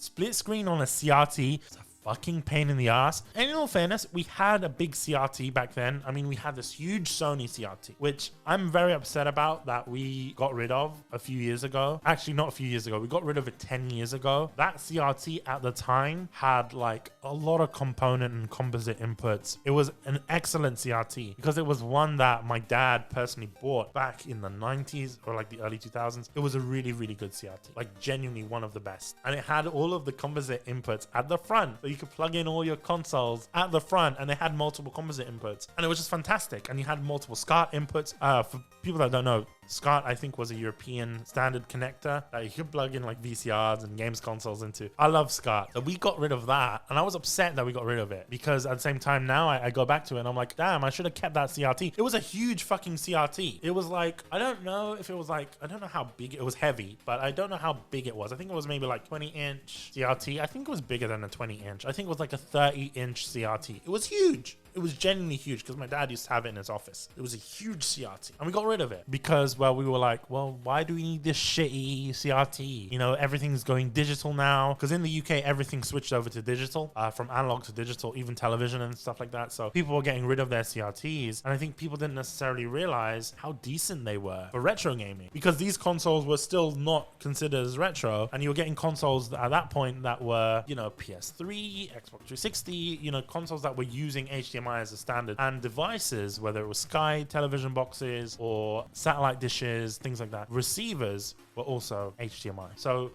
on a CRT. It's a fucking pain in the ass. And in all fairness, we had a big CRT back then. I mean, we had this huge Sony CRT, which I'm very upset about that we got rid of a few years ago. Actually, not a few years ago. We got rid of it 10 years ago. That CRT at the time had like a lot of component and composite inputs. It was an excellent CRT because it was one that my dad personally bought back in the 90s or like the early 2000s. It was a really, really good CRT, like genuinely one of the best. And it had all of the composite inputs at the front. So you could plug in all your consoles at the front, and they had multiple composite inputs, and it was just fantastic. And you had multiple SCART inputs. For people that don't know, SCART, I think, was a European standard connector that you could plug in like VCRs and games consoles into. I love SCART. So we got rid of that, and I was upset that we got rid of it because at the same time now I go back to it and I'm like, damn, I should have kept that CRT. It was a huge fucking CRT. It was like, I don't know if it was like, I don't know how big it was, heavy, but I don't know how big it was. I think it was maybe like 20-inch CRT. I think it was bigger than a 20-inch. I think it was like a 30-inch CRT. It was huge. It was genuinely huge because my dad used to have it in his office. It was a huge CRT, and we got rid of it because, well, we were like, well, why do we need this shitty CRT? You know, everything's going digital now, because in the UK, everything switched over to digital, from analog to digital, even television and stuff like that. So people were getting rid of their CRTs, and I think people didn't necessarily realize how decent they were for retro gaming, because these consoles were still not considered as retro, and you were getting consoles at that point that were, you know, PS3, Xbox 360, you know, consoles that were using HDMI as a standard, and devices, whether it was Sky television boxes or satellite dishes, things like that, receivers were also HDMI. So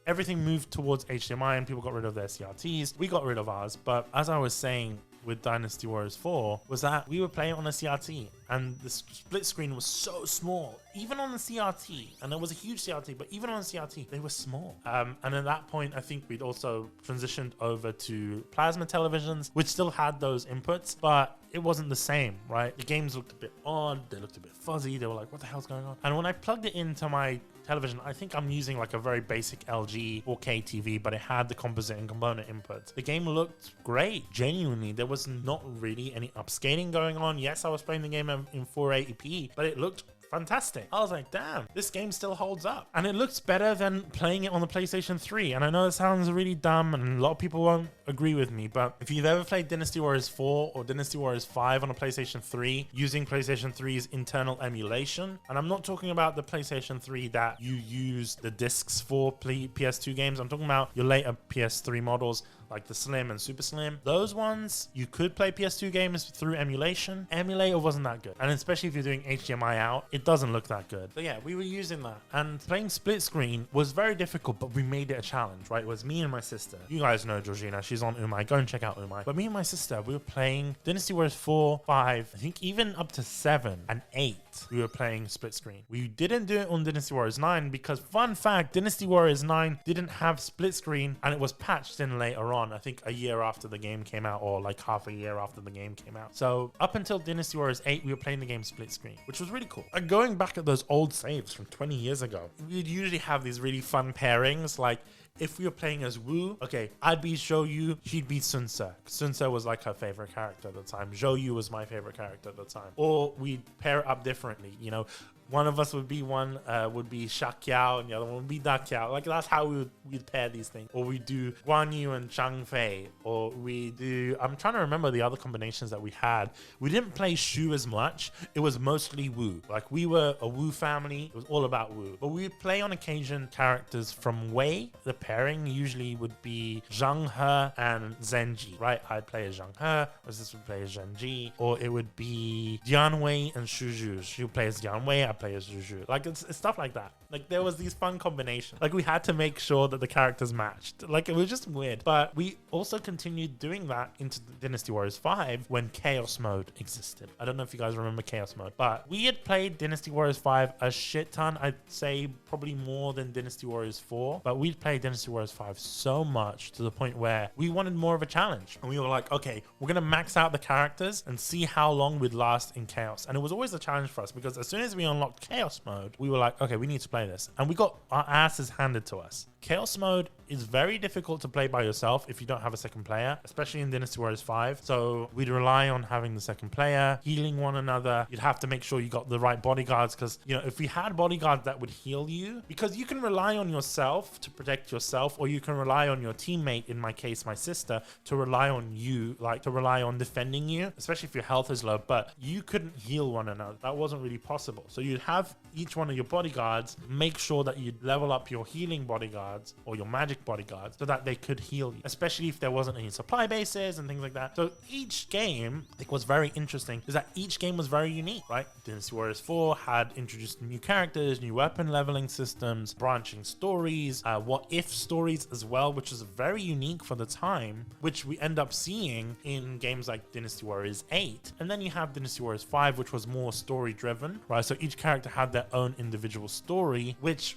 everything moved towards HDMI and people got rid of their CRTs. We got rid of ours, but as I was saying with Dynasty Warriors 4 was that we were playing on a CRT, and the split screen was so small, even on the CRT, and it was a huge CRT, but even on the CRT, they were small. And at that point, I think we'd also transitioned over to plasma televisions, which still had those inputs, but it wasn't the same, right? The games looked a bit odd, they looked a bit fuzzy, they were like, what the hell's going on? And when I plugged it into my television, I think I'm using like a very basic LG 4K TV, but it had the composite and component inputs. The game looked great. Genuinely, there was not really any upscaling going on. Yes, I was playing the game in 480p, but it looked fantastic. I was like, damn, this game still holds up. And it looks better than playing it on the PlayStation 3. And I know it sounds really dumb and a lot of people won't agree with me, but if you've ever played Dynasty Warriors 4 or Dynasty Warriors 5 on a PlayStation 3 using PlayStation 3's internal emulation, and I'm not talking about the PlayStation 3 that you use the discs for PS2 games, I'm talking about your later PS3 models like the Slim and Super Slim. Those ones, you could play PS2 games through emulation. Emulator wasn't that good. And especially if you're doing HDMI out, it doesn't look that good. But yeah, we were using that. And playing split screen was very difficult, but we made it a challenge, right? It was me and my sister. You guys know Georgina. She's on Umai. Go and check out Umai. But me and my sister, we were playing Dynasty Warriors 4, 5, I think even up to 7 and 8. We were playing split screen. We didn't do it on Dynasty Warriors 9 because, fun fact, Dynasty Warriors 9 didn't have split screen and it was patched in later on. on, I think a year after the game came out, or like half a year after the game came out. So up until Dynasty Warriors 8, we were playing the game split screen, which was really cool. And going back at those old saves from 20 years ago, we'd usually have these really fun pairings. Like if we were playing as Wu, okay, I'd be Zhou, she'd be Sun Ce. Sun Ce was like her favorite character at the time. Zhou was my favorite character at the time. Or we'd pair it up differently, you know. One of us would be Sha Qiao and the other one would be Da Qiao. Like that's how we'd pair these things. Or we do Guan Yu and Zhang Fei. Or we do, I'm trying to remember the other combinations that we had. We didn't play Shu as much. It was mostly Wu. Like we were a Wu family. It was all about Wu. But we'd play on occasion characters from Wei. The pairing usually would be Zhang He and Zenji, right? I'd play as Zhang He, or this would play as Zenji. Or it would be Dian Wei and Shu Zhu. She would play as Dian Wei, I'd play as Zhu Zhu. Like it's stuff like that. Like there was these fun combinations. Like we had to make sure that the characters matched. Like it was just weird. But we also continued doing that into Dynasty Warriors 5 when Chaos Mode existed. I don't know if you guys remember Chaos Mode, but we had played Dynasty Warriors 5 a shit ton. I'd say probably more than Dynasty Warriors 4, but we'd played Dynasty Warriors 5 so much to the point where we wanted more of a challenge. And we were like, okay, we're going to max out the characters and see how long we'd last in Chaos. And it was always a challenge for us because as soon as we unlocked Chaos Mode, we were like, okay, we need to play this. And we got our asses handed to us. Chaos Mode is very difficult to play by yourself if you don't have a second player, especially in Dynasty Warriors 5. So we'd rely on having the second player, healing one another. You'd have to make sure you got the right bodyguards because, you know, if we had bodyguards that would heal you, because you can rely on yourself to protect yourself, or you can rely on your teammate, in my case, my sister, to rely on you, like to rely on defending you, especially if your health is low, but you couldn't heal one another. That wasn't really possible. So you'd have each one of your bodyguards, make sure that you'd level up your healing bodyguards or your magic bodyguards so that they could heal you, especially if there wasn't any supply bases and things like that. So each game, I think what's very interesting is that each game was very unique, right? Dynasty Warriors 4 had introduced new characters, new weapon leveling systems, branching stories, what if stories as well, which is very unique for the time, which we end up seeing in games like Dynasty Warriors 8. And then you have Dynasty Warriors 5, which was more story driven, right? So each character had their own individual story, which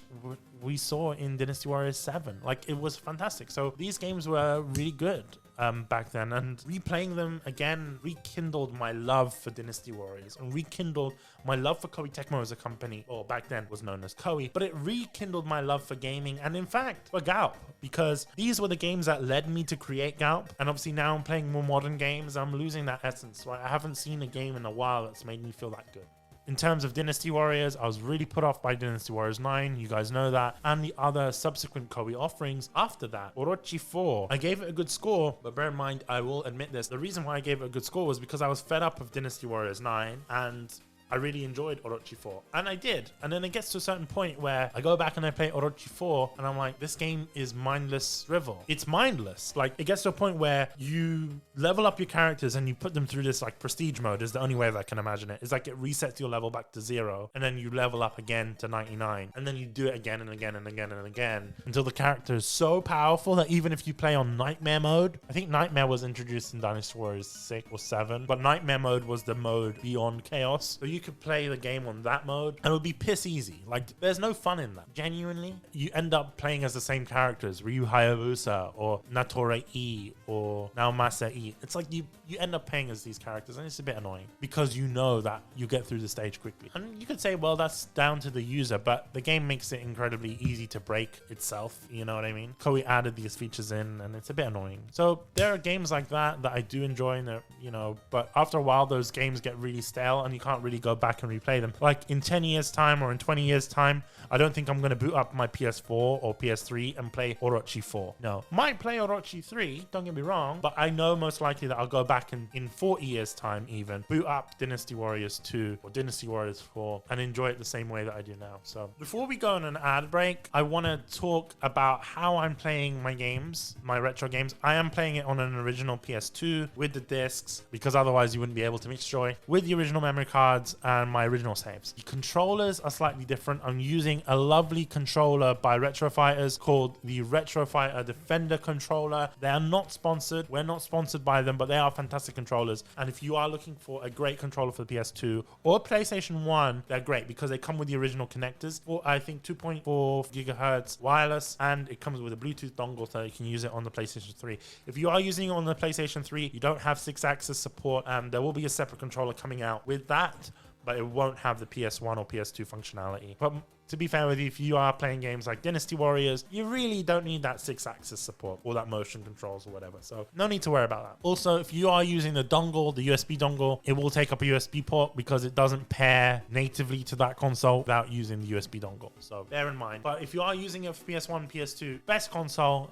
we saw in Dynasty Warriors 7. Like it was fantastic. So these games were really good back then, and replaying them again rekindled my love for Dynasty Warriors and rekindled my love for Koei Tecmo as a company, or back then was known as Koei, but it rekindled my love for gaming and in fact for GALP, because these were the games that led me to create GALP. And obviously now I'm playing more modern games, I'm losing that essence, right? I haven't seen a game in a while that's made me feel that good. In terms of Dynasty Warriors, I was really put off by Dynasty Warriors 9, you guys know that, and the other subsequent Koei offerings after that. Orochi 4, I gave it a good score, but bear in mind, I will admit this, the reason why I gave it a good score was because I was fed up of Dynasty Warriors 9, and I really enjoyed Orochi 4, and I did. And then it gets to a certain point where I go back and I play Orochi 4 and I'm like, this game is mindless drivel. It's mindless. Like it gets to a point where you level up your characters and you put them through this like prestige mode is the only way that I can imagine it. It's like it resets your level back to 0 and then you level up again to 99 and then you do it again and again and again and again until the character is so powerful that even if you play on Nightmare mode, I think Nightmare was introduced in Dynasty Warriors 6 or 7, but Nightmare mode was the mode beyond Chaos. So you could play the game on that mode and it would be piss easy. Like there's no fun in that. Genuinely, you end up playing as the same characters, Ryu Hayabusa or Natore E or Naomasa E. It's like you end up playing as these characters and it's a bit annoying because you know that you get through the stage quickly. And you could say, well, that's down to the user, but the game makes it incredibly easy to break itself. You know what I mean? Koei added these features in and it's a bit annoying. So there are games like that I do enjoy, and you know, but after a while those games get really stale and you can't really go back and replay them. Like in 10 years time or in 20 years time, I don't think I'm going to boot up my PS4 or PS3 and play Orochi 4. No, might play Orochi 3, don't get me wrong, but I know most likely that I'll go back and in 40 years time even boot up Dynasty Warriors 2 or Dynasty Warriors 4 and enjoy it the same way that I do now. So before we go on an ad break, I want to talk about how I'm playing my games, my retro games. I am playing it on an original PS2 with the discs because otherwise you wouldn't be able to mix joy with the original memory cards and my original saves. The controllers are slightly different. I'm using a lovely controller by Retro Fighters called the Retro Fighter Defender controller. They are not sponsored. We're not sponsored by them, but they are fantastic controllers. And if you are looking for a great controller for the PS2 or PlayStation 1, they're great because they come with the original connectors, or I think 2.4 gigahertz wireless, and it comes with a Bluetooth dongle so you can use it on the PlayStation 3. If you are using it on the PlayStation 3, you don't have 6-axis support, and there will be a separate controller coming out with that, but it won't have the PS1 or PS2 functionality. But to be fair with you, if you are playing games like Dynasty Warriors, you really don't need that 6-axis support or that motion controls or whatever. So no need to worry about that. Also, if you are using the dongle, the USB dongle, it will take up a USB port because it doesn't pair natively to that console without using the USB dongle. So bear in mind. But if you are using it for PS1, PS2, best console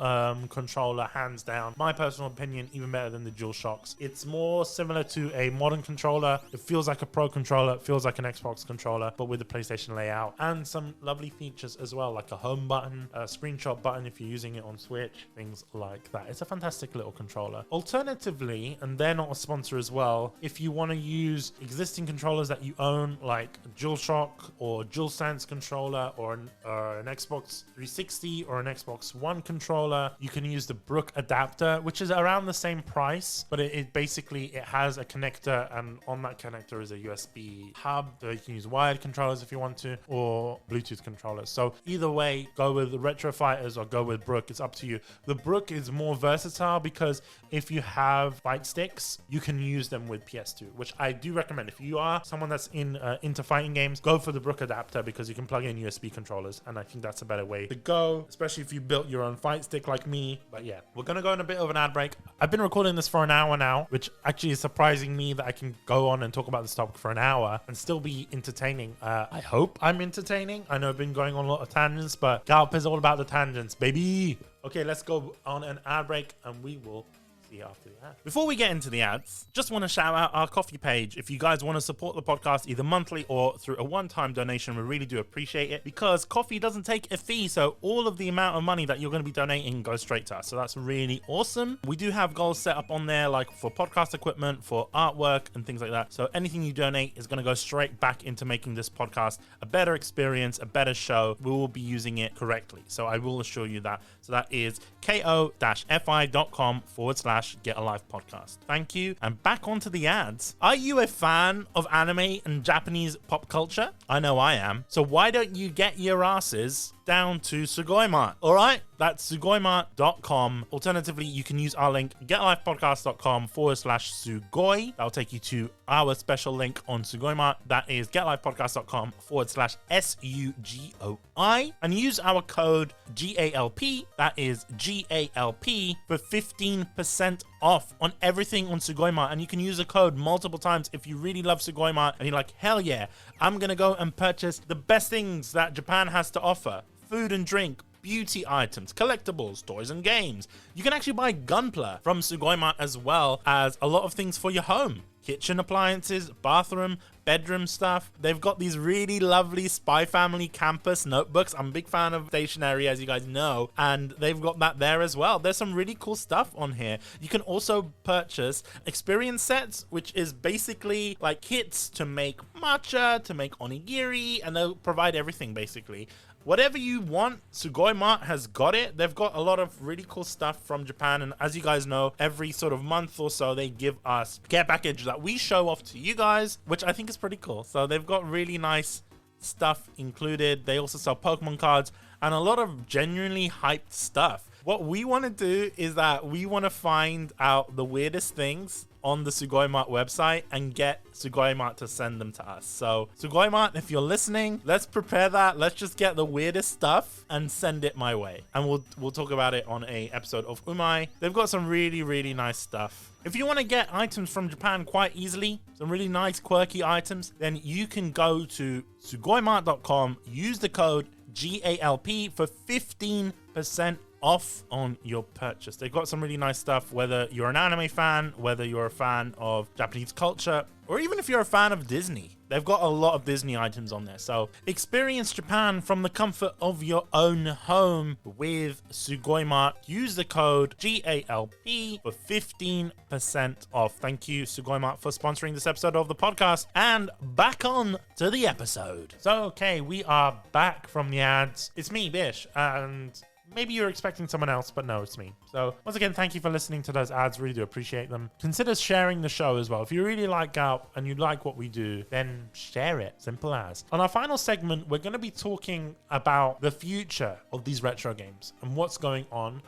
controller, hands down. My personal opinion, even better than the DualShocks. It's more similar to a modern controller. It feels like a Pro controller. It feels like an Xbox controller, but with the PlayStation layout and some lovely features as well, like a home button, a screenshot button if you're using it on Switch, things like that. It's a fantastic little controller. Alternatively, and they're not a sponsor as well, if you want to use existing controllers that you own, like DualShock or DualSense controller or an Xbox 360 or an Xbox One controller, you can use the Brook adapter, which is around the same price, but it basically has a connector, and on that connector is a USB hub, so you can use wired controllers if you want to, or Bluetooth controllers. So either way, go with the Retro Fighters or go with Brook. It's up to you. The Brook is more versatile because if you have fight sticks, you can use them with PS2, which I do recommend. If you are someone that's into fighting games, go for the Brook adapter because you can plug in USB controllers, and I think that's a better way to go, especially if you built your own fight stick like me. But yeah, we're gonna go on a bit of an ad break. I've been recording this for an hour now, which actually is surprising me that I can go on and talk about this topic for an hour and still be entertaining. I hope I'm entertaining. I know I've been going on a lot of tangents, but GALP is all about the tangents, baby. Okay, let's go on an ad break and we will see you after the ad. Before we get into the ads, just want to shout out our coffee page. If you guys want to support the podcast either monthly or through a one-time donation, we really do appreciate it because coffee doesn't take a fee. So all of the amount of money that you're going to be donating goes straight to us. So that's really awesome. We do have goals set up on there, like for podcast equipment, for artwork and things like that. So anything you donate is going to go straight back into making this podcast a better experience, a better show. We will be using it correctly. So I will assure you that. So that is ko-fi.com/GetAlivePodcast. Thank you. And back onto the ads. Are you a fan of anime and Japanese pop culture? I know I am. So why don't you get your asses down to Sugoi Mart? All right, that's sugoimart.com. Alternatively, you can use our link getlifepodcast.com/Sugoi. That'll take you to our special link on Sugoi Mart. That is getlifepodcast.com/SUGOI. And use our code GALP, that is GALP, for 15% off on everything on Sugoi Mart. And you can use the code multiple times if you really love Sugoi Mart and you're like, hell yeah, I'm gonna go and purchase the best things that Japan has to offer. Food and drink, beauty items, collectibles, toys and games. You can actually buy Gunpla from Sugoi Mart as well as a lot of things for your home. Kitchen appliances, bathroom, bedroom stuff. They've got these really lovely Spy Family campus notebooks. I'm a big fan of stationery, as you guys know, and they've got that there as well. There's some really cool stuff on here. You can also purchase experience sets, which is basically like kits to make matcha, to make onigiri, and they'll provide everything basically. Whatever you want, Sugoi Mart has got it. They've got a lot of really cool stuff from Japan. And as you guys know, every sort of month or so, they give us a care package that we show off to you guys, which I think is pretty cool. So they've got really nice stuff included. They also sell Pokemon cards and a lot of genuinely hyped stuff. What we want to do is that we want to find out the weirdest things on the Sugoi Mart website and get Sugoi Mart to send them to us. So Sugoi Mart, if you're listening, let's prepare that. Let's just get the weirdest stuff and send it my way. And we'll talk about it on a episode of Umai. They've got some really, really nice stuff. If you want to get items from Japan quite easily, some really nice quirky items, then you can go to sugoimart.com, use the code GALP for 15% off on your purchase. They've got some really nice stuff, whether you're an anime fan, whether you're a fan of Japanese culture, or even if you're a fan of Disney, they've got a lot of Disney items on there. So experience Japan from the comfort of your own home with Sugoi Mart. Use the code GALP for 15% off. Thank you, Sugoi Mart, for sponsoring this episode of the podcast. And back on to the episode. So, okay, we are back from the ads. It's me, Bish, and maybe you're expecting someone else, but no, it's me. So once again, thank you for listening to those ads. Really do appreciate them. Consider sharing the show as well. If you really like GALP and you like what we do, then share it. Simple as. On our final segment, we're going to be talking about the future of these retro games and what's going on.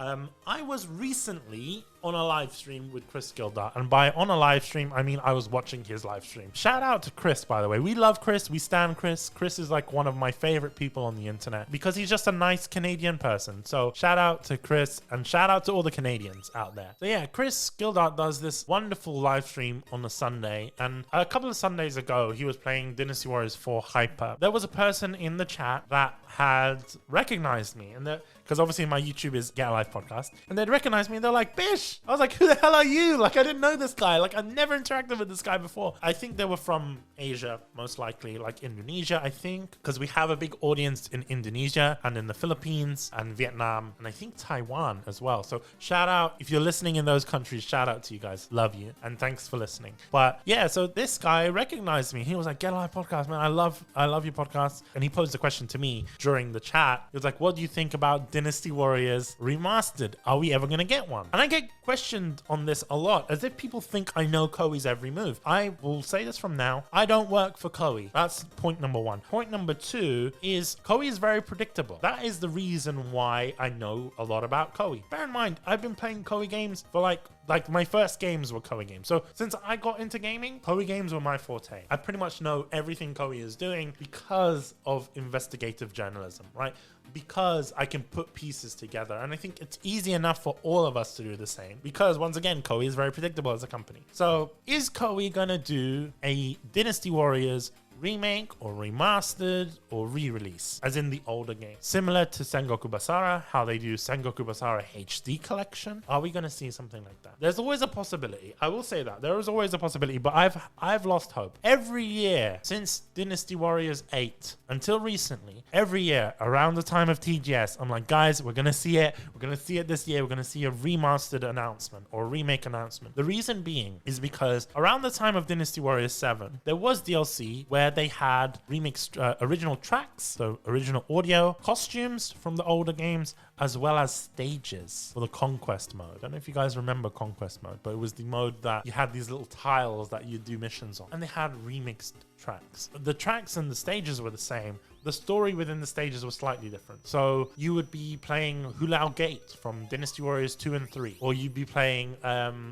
I was recently on a live stream with Chris Gildart, and by on a live stream, I mean I was watching his live stream. Shout out to Chris, by the way. We love Chris. We stan Chris. Chris is like one of my favorite people on the internet because he's just a nice Canadian person. So shout out to Chris and shout out to all the Canadians out there. So yeah, Chris Gildart does this wonderful live stream on a Sunday, and a couple of Sundays ago, he was playing Dynasty Warriors 4 Hyper. There was a person in the chat that had recognized me, and because obviously my YouTube is Get a Life Podcast, and they'd recognized me and they're like, Bish. I was like, who the hell are you? Like, I didn't know this guy. Like, I've never interacted with this guy before. I think they were from Asia, most likely, like Indonesia, I think, because we have a big audience in Indonesia and in the Philippines and Vietnam, and I think Taiwan as well. So shout out, if you're listening in those countries, shout out to you guys. Love you. And thanks for listening. But yeah, so this guy recognized me. He was like, Get a Life Podcast, man. I love your podcast. And he posed a question to me during the chat. He was like, what do you think about Dynasty Warriors Remastered? Are we ever going to get one? And I get questioned on this a lot, as if people think I know Koei's every move. I will say this from now. I don't work for Koei. That's point number one. Point number two is Koei is very predictable. That is the reason why I know a lot about Koei. Bear in mind, I've been playing Koei games for like my first games were Koei games. So since I got into gaming, Koei games were my forte. I pretty much know everything Koei is doing because of investigative journalism, right? Because I can put pieces together. And I think it's easy enough for all of us to do the same because, once again, Koei is very predictable as a company. So is Koei going to do a Dynasty Warriors remake or remastered or re-release, as in the older game, similar to Sengoku Basara, how they do Sengoku Basara HD collection? Are we going to see something like that? There's always a possibility. I will say that there is always a possibility, but I've lost hope. Every year since Dynasty Warriors 8 until recently, every year around the time of TGS, I'm like, guys, we're going to see it. We're going to see it this year. We're going to see a remastered announcement or remake announcement. The reason being is because around the time of Dynasty Warriors 7, there was DLC where they had remixed original tracks, so original audio, costumes from the older games, as well as stages for the Conquest mode. I don't know if you guys remember Conquest mode, but it was the mode that you had these little tiles that you do missions on, and they had remixed tracks. The tracks and the stages were the same. The story within the stages was slightly different. So you would be playing Hulao Gate from Dynasty Warriors 2 and 3, or you'd be playing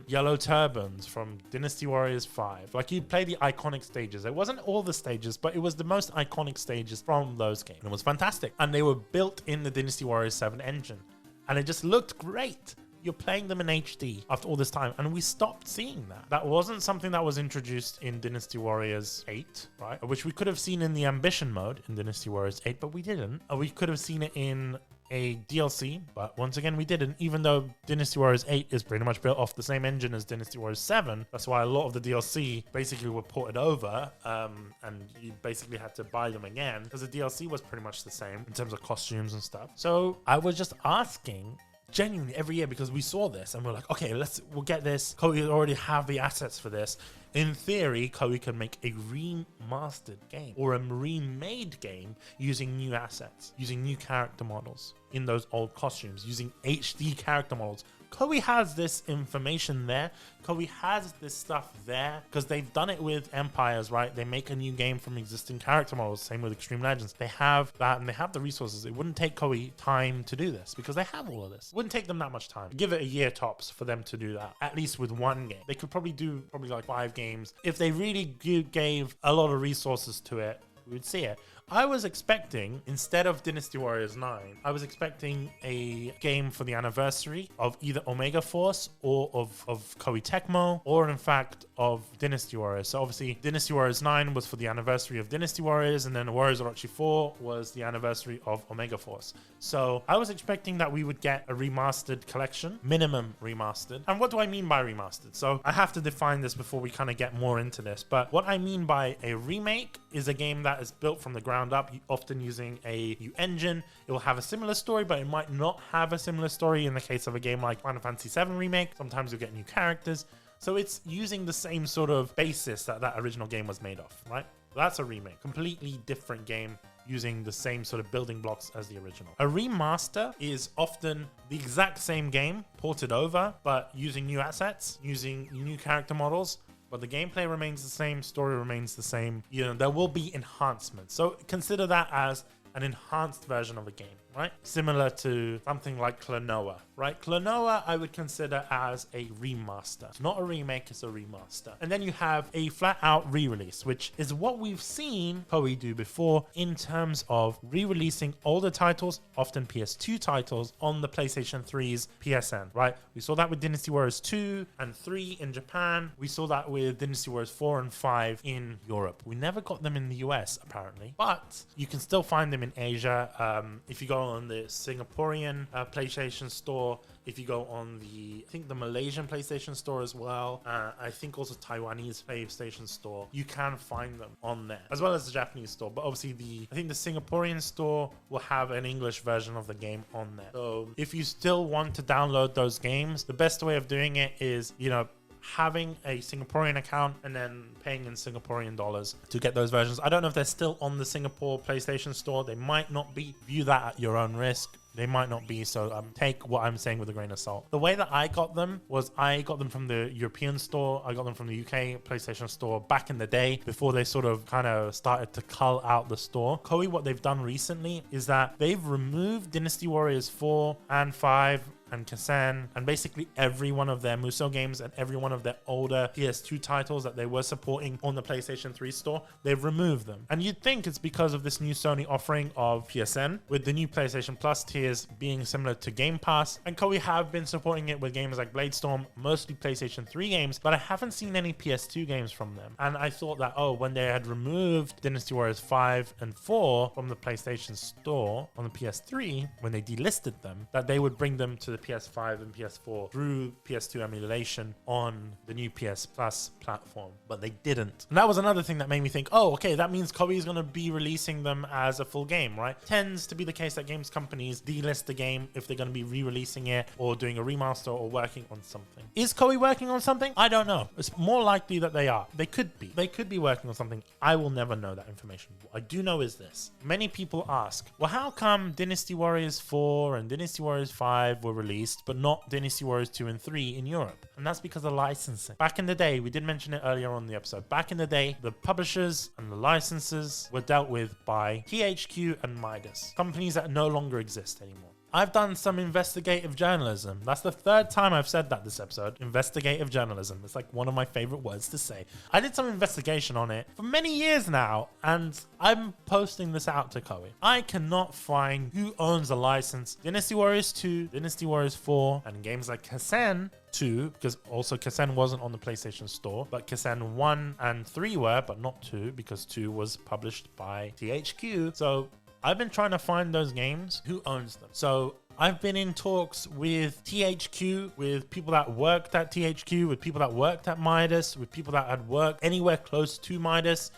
Yellow Turbans from Dynasty Warriors 5. Like, you'd play the iconic stages. It wasn't all the stages, but it was the most iconic stages from those games. And it was fantastic. And they were built in the Dynasty Warriors 7 engine. And it just looked great. You're playing them in HD after all this time, and we stopped seeing that. That wasn't something that was introduced in Dynasty Warriors 8, right? Which we could have seen in the Ambition mode in Dynasty Warriors 8, but we didn't. We could have seen it in a DLC, but once again, we didn't, even though Dynasty Warriors 8 is pretty much built off the same engine as Dynasty Warriors 7. That's why a lot of the DLC basically were ported over, and you basically had to buy them again, because the DLC was pretty much the same in terms of costumes and stuff. So I was just asking, genuinely every year, because we saw this and we're like, okay, we'll get this. Koei already have the assets for this. In theory, Koei can make a remastered game or a remade game using new assets, using new character models in those old costumes, using HD character models. Koei has this information there. Koei has this stuff there because they've done it with Empires, right? They make a new game from existing character models. Same with Extreme Legends. They have that and they have the resources. It wouldn't take Koei time to do this because they have all of this. It wouldn't take them that much time. Give it a year tops for them to do that, at least with one game. They could probably do like 5 games. If they really gave a lot of resources to it, we would see it. I was expecting, instead of Dynasty Warriors 9, I was expecting a game for the anniversary of either Omega Force or of Koei Tecmo, or in fact of Dynasty Warriors. So obviously Dynasty Warriors 9 was for the anniversary of Dynasty Warriors, and then Warriors Orochi 4 was the anniversary of Omega Force. So I was expecting that we would get a remastered collection, minimum remastered. And what do I mean by remastered? So I have to define this before we kind of get more into this. But what I mean by a remake is a game that is built from the ground up, often using a new engine. It will have a similar story, but it might not have a similar story in the case of a game like Final Fantasy VII Remake. Sometimes you'll get new characters. So it's using the same sort of basis that original game was made of, right? That's a remake. Completely different game using the same sort of building blocks as the original. A remaster is often the exact same game ported over, but using new assets, using new character models, but the gameplay remains the same, story remains the same. You know, there will be enhancements. So consider that as an enhanced version of a game, right? Similar to something like Klonoa, right? Klonoa I would consider as a remaster. It's not a remake, it's a remaster. And then you have a flat out re-release, which is what we've seen Koei do before in terms of re-releasing older titles, often PS2 titles, on the PlayStation 3's PSN, right? We saw that with Dynasty Warriors 2 and 3 in Japan. We saw that with Dynasty Warriors 4 and 5 in Europe. We never got them in the US, apparently, but you can still find them in Asia. If you go on the Singaporean PlayStation Store, if you go on I think the Malaysian PlayStation Store as well, I think also Taiwanese PlayStation Store, you can find them on there, as well as the Japanese store. But obviously I think the Singaporean store will have an English version of the game on there. So if you still want to download those games, the best way of doing it is, you know, having a Singaporean account and then paying in Singaporean dollars to get those versions. I don't know if they're still on the Singapore PlayStation Store. They might not be. View that at your own risk. They might not be, so take what I'm saying with a grain of salt. The way that I got them was I got them from the European store. I got them from the UK PlayStation Store back in the day, before they sort of kind of started to cull out the store. Koei, what they've done recently is that they've removed Dynasty Warriors 4 and 5 and Kasen, and basically every one of their Musou games and every one of their older PS2 titles that they were supporting on the PlayStation 3 store, they've removed them. And you'd think it's because of this new Sony offering of PSN, with the new PlayStation Plus tiers being similar to Game Pass. And Koei have been supporting it with games like Bladestorm, mostly PlayStation 3 games, but I haven't seen any PS2 games from them. And I thought that, oh, when they had removed Dynasty Warriors 5 and 4 from the PlayStation Store on the PS3, when they delisted them, that they would bring them to the PS5 and PS4 through PS2 emulation on the new PS Plus platform, but they didn't. And that was another thing that made me think, oh, okay, that means Koei is going to be releasing them as a full game, right? Tends to be the case that games companies delist the game if they're going to be re-releasing it or doing a remaster or working on something. Is Koei working on something? I don't know. It's more likely that they are. They could be. They could be working on something. I will never know that information. What I do know is this. Many people ask, well, how come Dynasty Warriors 4 and Dynasty Warriors 5 were released, but not Dynasty Warriors 2 and 3 in Europe? And that's because of licensing. Back in the day, we did mention it earlier on in the episode, back in the day, the publishers and the licenses were dealt with by THQ and Midas, companies that no longer exist anymore. I've done some investigative journalism. That's the third time I've said that this episode. Investigative journalism. It's like one of my favorite words to say. I did some investigation on it for many years now, and I'm posting this out to Koei. I cannot find who owns a license. Dynasty Warriors 2, Dynasty Warriors 4, and games like Kasen 2, because also Kasen wasn't on the PlayStation Store, but Kasen 1 and 3 were, but not 2, because 2 was published by THQ. So I've been trying to find those games. Who owns them? So I've been in talks with THQ, with people that worked at THQ, with people that worked at Midas, with people that had worked anywhere close to Midas.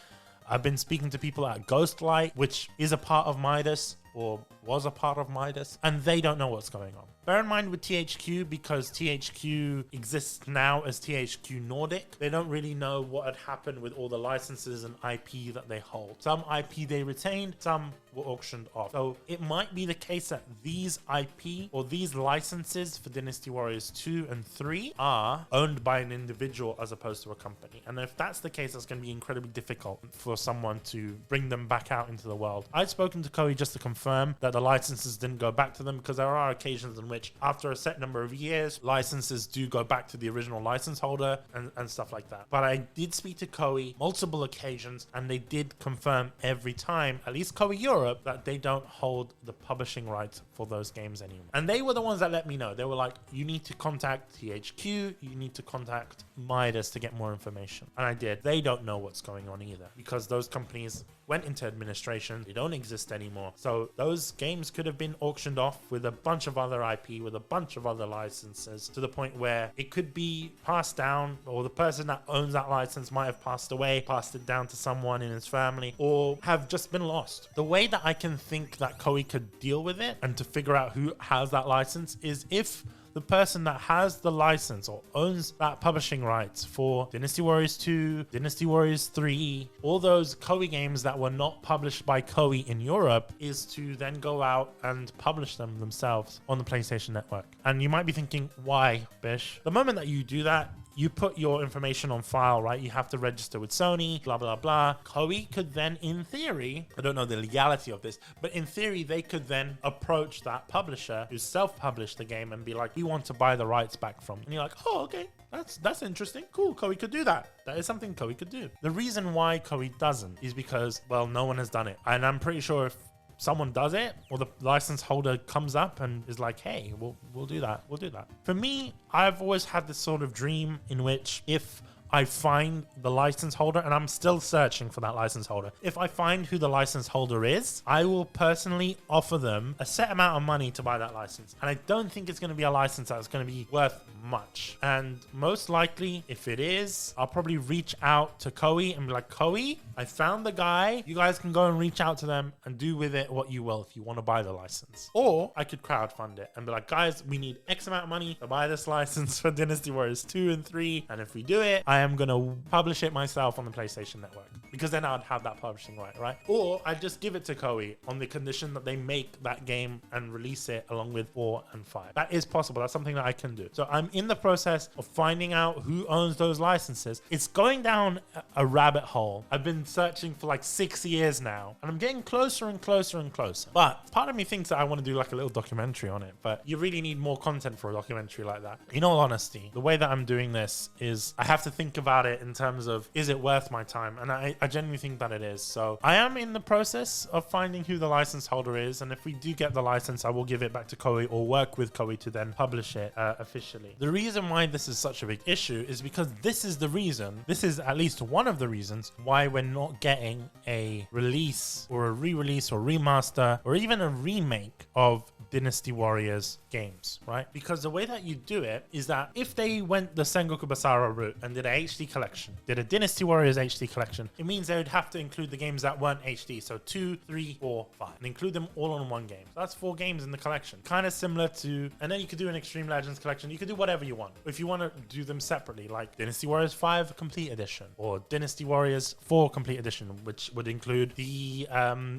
I've been speaking to people at Ghostlight, which is a part of Midas, or was a part of Midas, and they don't know what's going on. Bear in mind with THQ, because THQ exists now as THQ Nordic, they don't really know what had happened with all the licenses and IP that they hold. Some IP they retained, some were auctioned off. So it might be the case that these IP or these licenses for Dynasty Warriors 2 and 3 are owned by an individual as opposed to a company. And if that's the case, that's going to be incredibly difficult for someone to bring them back out into the world. I've spoken to Koei just to confirm confirm that the licenses didn't go back to them, because there are occasions in which after a set number of years, licenses do go back to the original license holder and stuff like that. But I did speak to Koei multiple occasions, and they did confirm every time, at least Koei Europe, that they don't hold the publishing rights for those games anymore. And they were the ones that let me know. They were like, you need to contact THQ, you need to contact Midas to get more information. And I did. They don't know what's going on either, because those companies went into administration. They don't exist anymore. So those games could have been auctioned off with a bunch of other IP, with a bunch of other licenses, to the point where it could be passed down, or the person that owns that license might have passed away, passed it down to someone in his family, or have just been lost. The way that I can think that Koei could deal with it and to figure out who has that license is if the person that has the license or owns that publishing rights for Dynasty Warriors 2, Dynasty Warriors 3, all those Koei games that were not published by Koei in Europe, is to then go out and publish them themselves on the PlayStation Network. And you might be thinking, why, Bish? The moment that you do that, you put your information on file, right? You have to register with Sony, blah, blah, blah. Koei could then, in theory, I don't know the legality of this, but in theory, they could then approach that publisher who self-published the game and be like, we want to buy the rights back from you. And you're like, oh, okay, that's interesting. Cool, Koei could do that. That is something Koei could do. The reason why Koei doesn't is because, well, no one has done it. And I'm pretty sure if someone does it, or the license holder comes up and is like, hey, we'll do that. We'll do that. For me, I've always had this sort of dream in which if I find the license holder, and I'm still searching for that license holder. If I find who the license holder is, I will personally offer them a set amount of money to buy that license. And I don't think it's going to be a license that's going to be worth much. And most likely, if it is, I'll probably reach out to Koei and be like, Koei, I found the guy. You guys can go and reach out to them and do with it what you will if you want to buy the license. Or I could crowdfund it and be like, guys, we need X amount of money to buy this license for Dynasty Warriors 2 and 3. And if we do it, I am going to publish it myself on the PlayStation Network, because then I'd have that publishing right? Or I just give it to Koei on the condition that they make that game and release it along with 4 and 5. That is possible. That's something that I can do. So I'm in the process of finding out who owns those licenses. It's going down a rabbit hole. I've been searching for like 6 years now, and I'm getting closer and closer and closer. But part of me thinks that I want to do like a little documentary on it, but you really need more content for a documentary like that. In all honesty, the way that I'm doing this is I have to think about it in terms of, is it worth my time? And I genuinely think that it is. So I am in the process of finding who the license holder is, and if we do get the license, I will give it back to Koei or work with Koei to then publish it officially. The reason why this is such a big issue is because this is at least one of the reasons why we're not getting a release or a re-release or remaster or even a remake of Dynasty Warriors games, right? Because the way that you do it is that if they went the Sengoku Basara route and did a HD collection, did a Dynasty Warriors HD collection, it means they would have to include the games that weren't HD. So 2, 3, 4, 5, and include them all in one game. So that's 4 games in the collection. Kind of similar to, and then you could do an Extreme Legends collection. You could do whatever you want. If you want to do them separately, like Dynasty Warriors 5 Complete Edition or Dynasty Warriors 4 Complete Edition, which would include the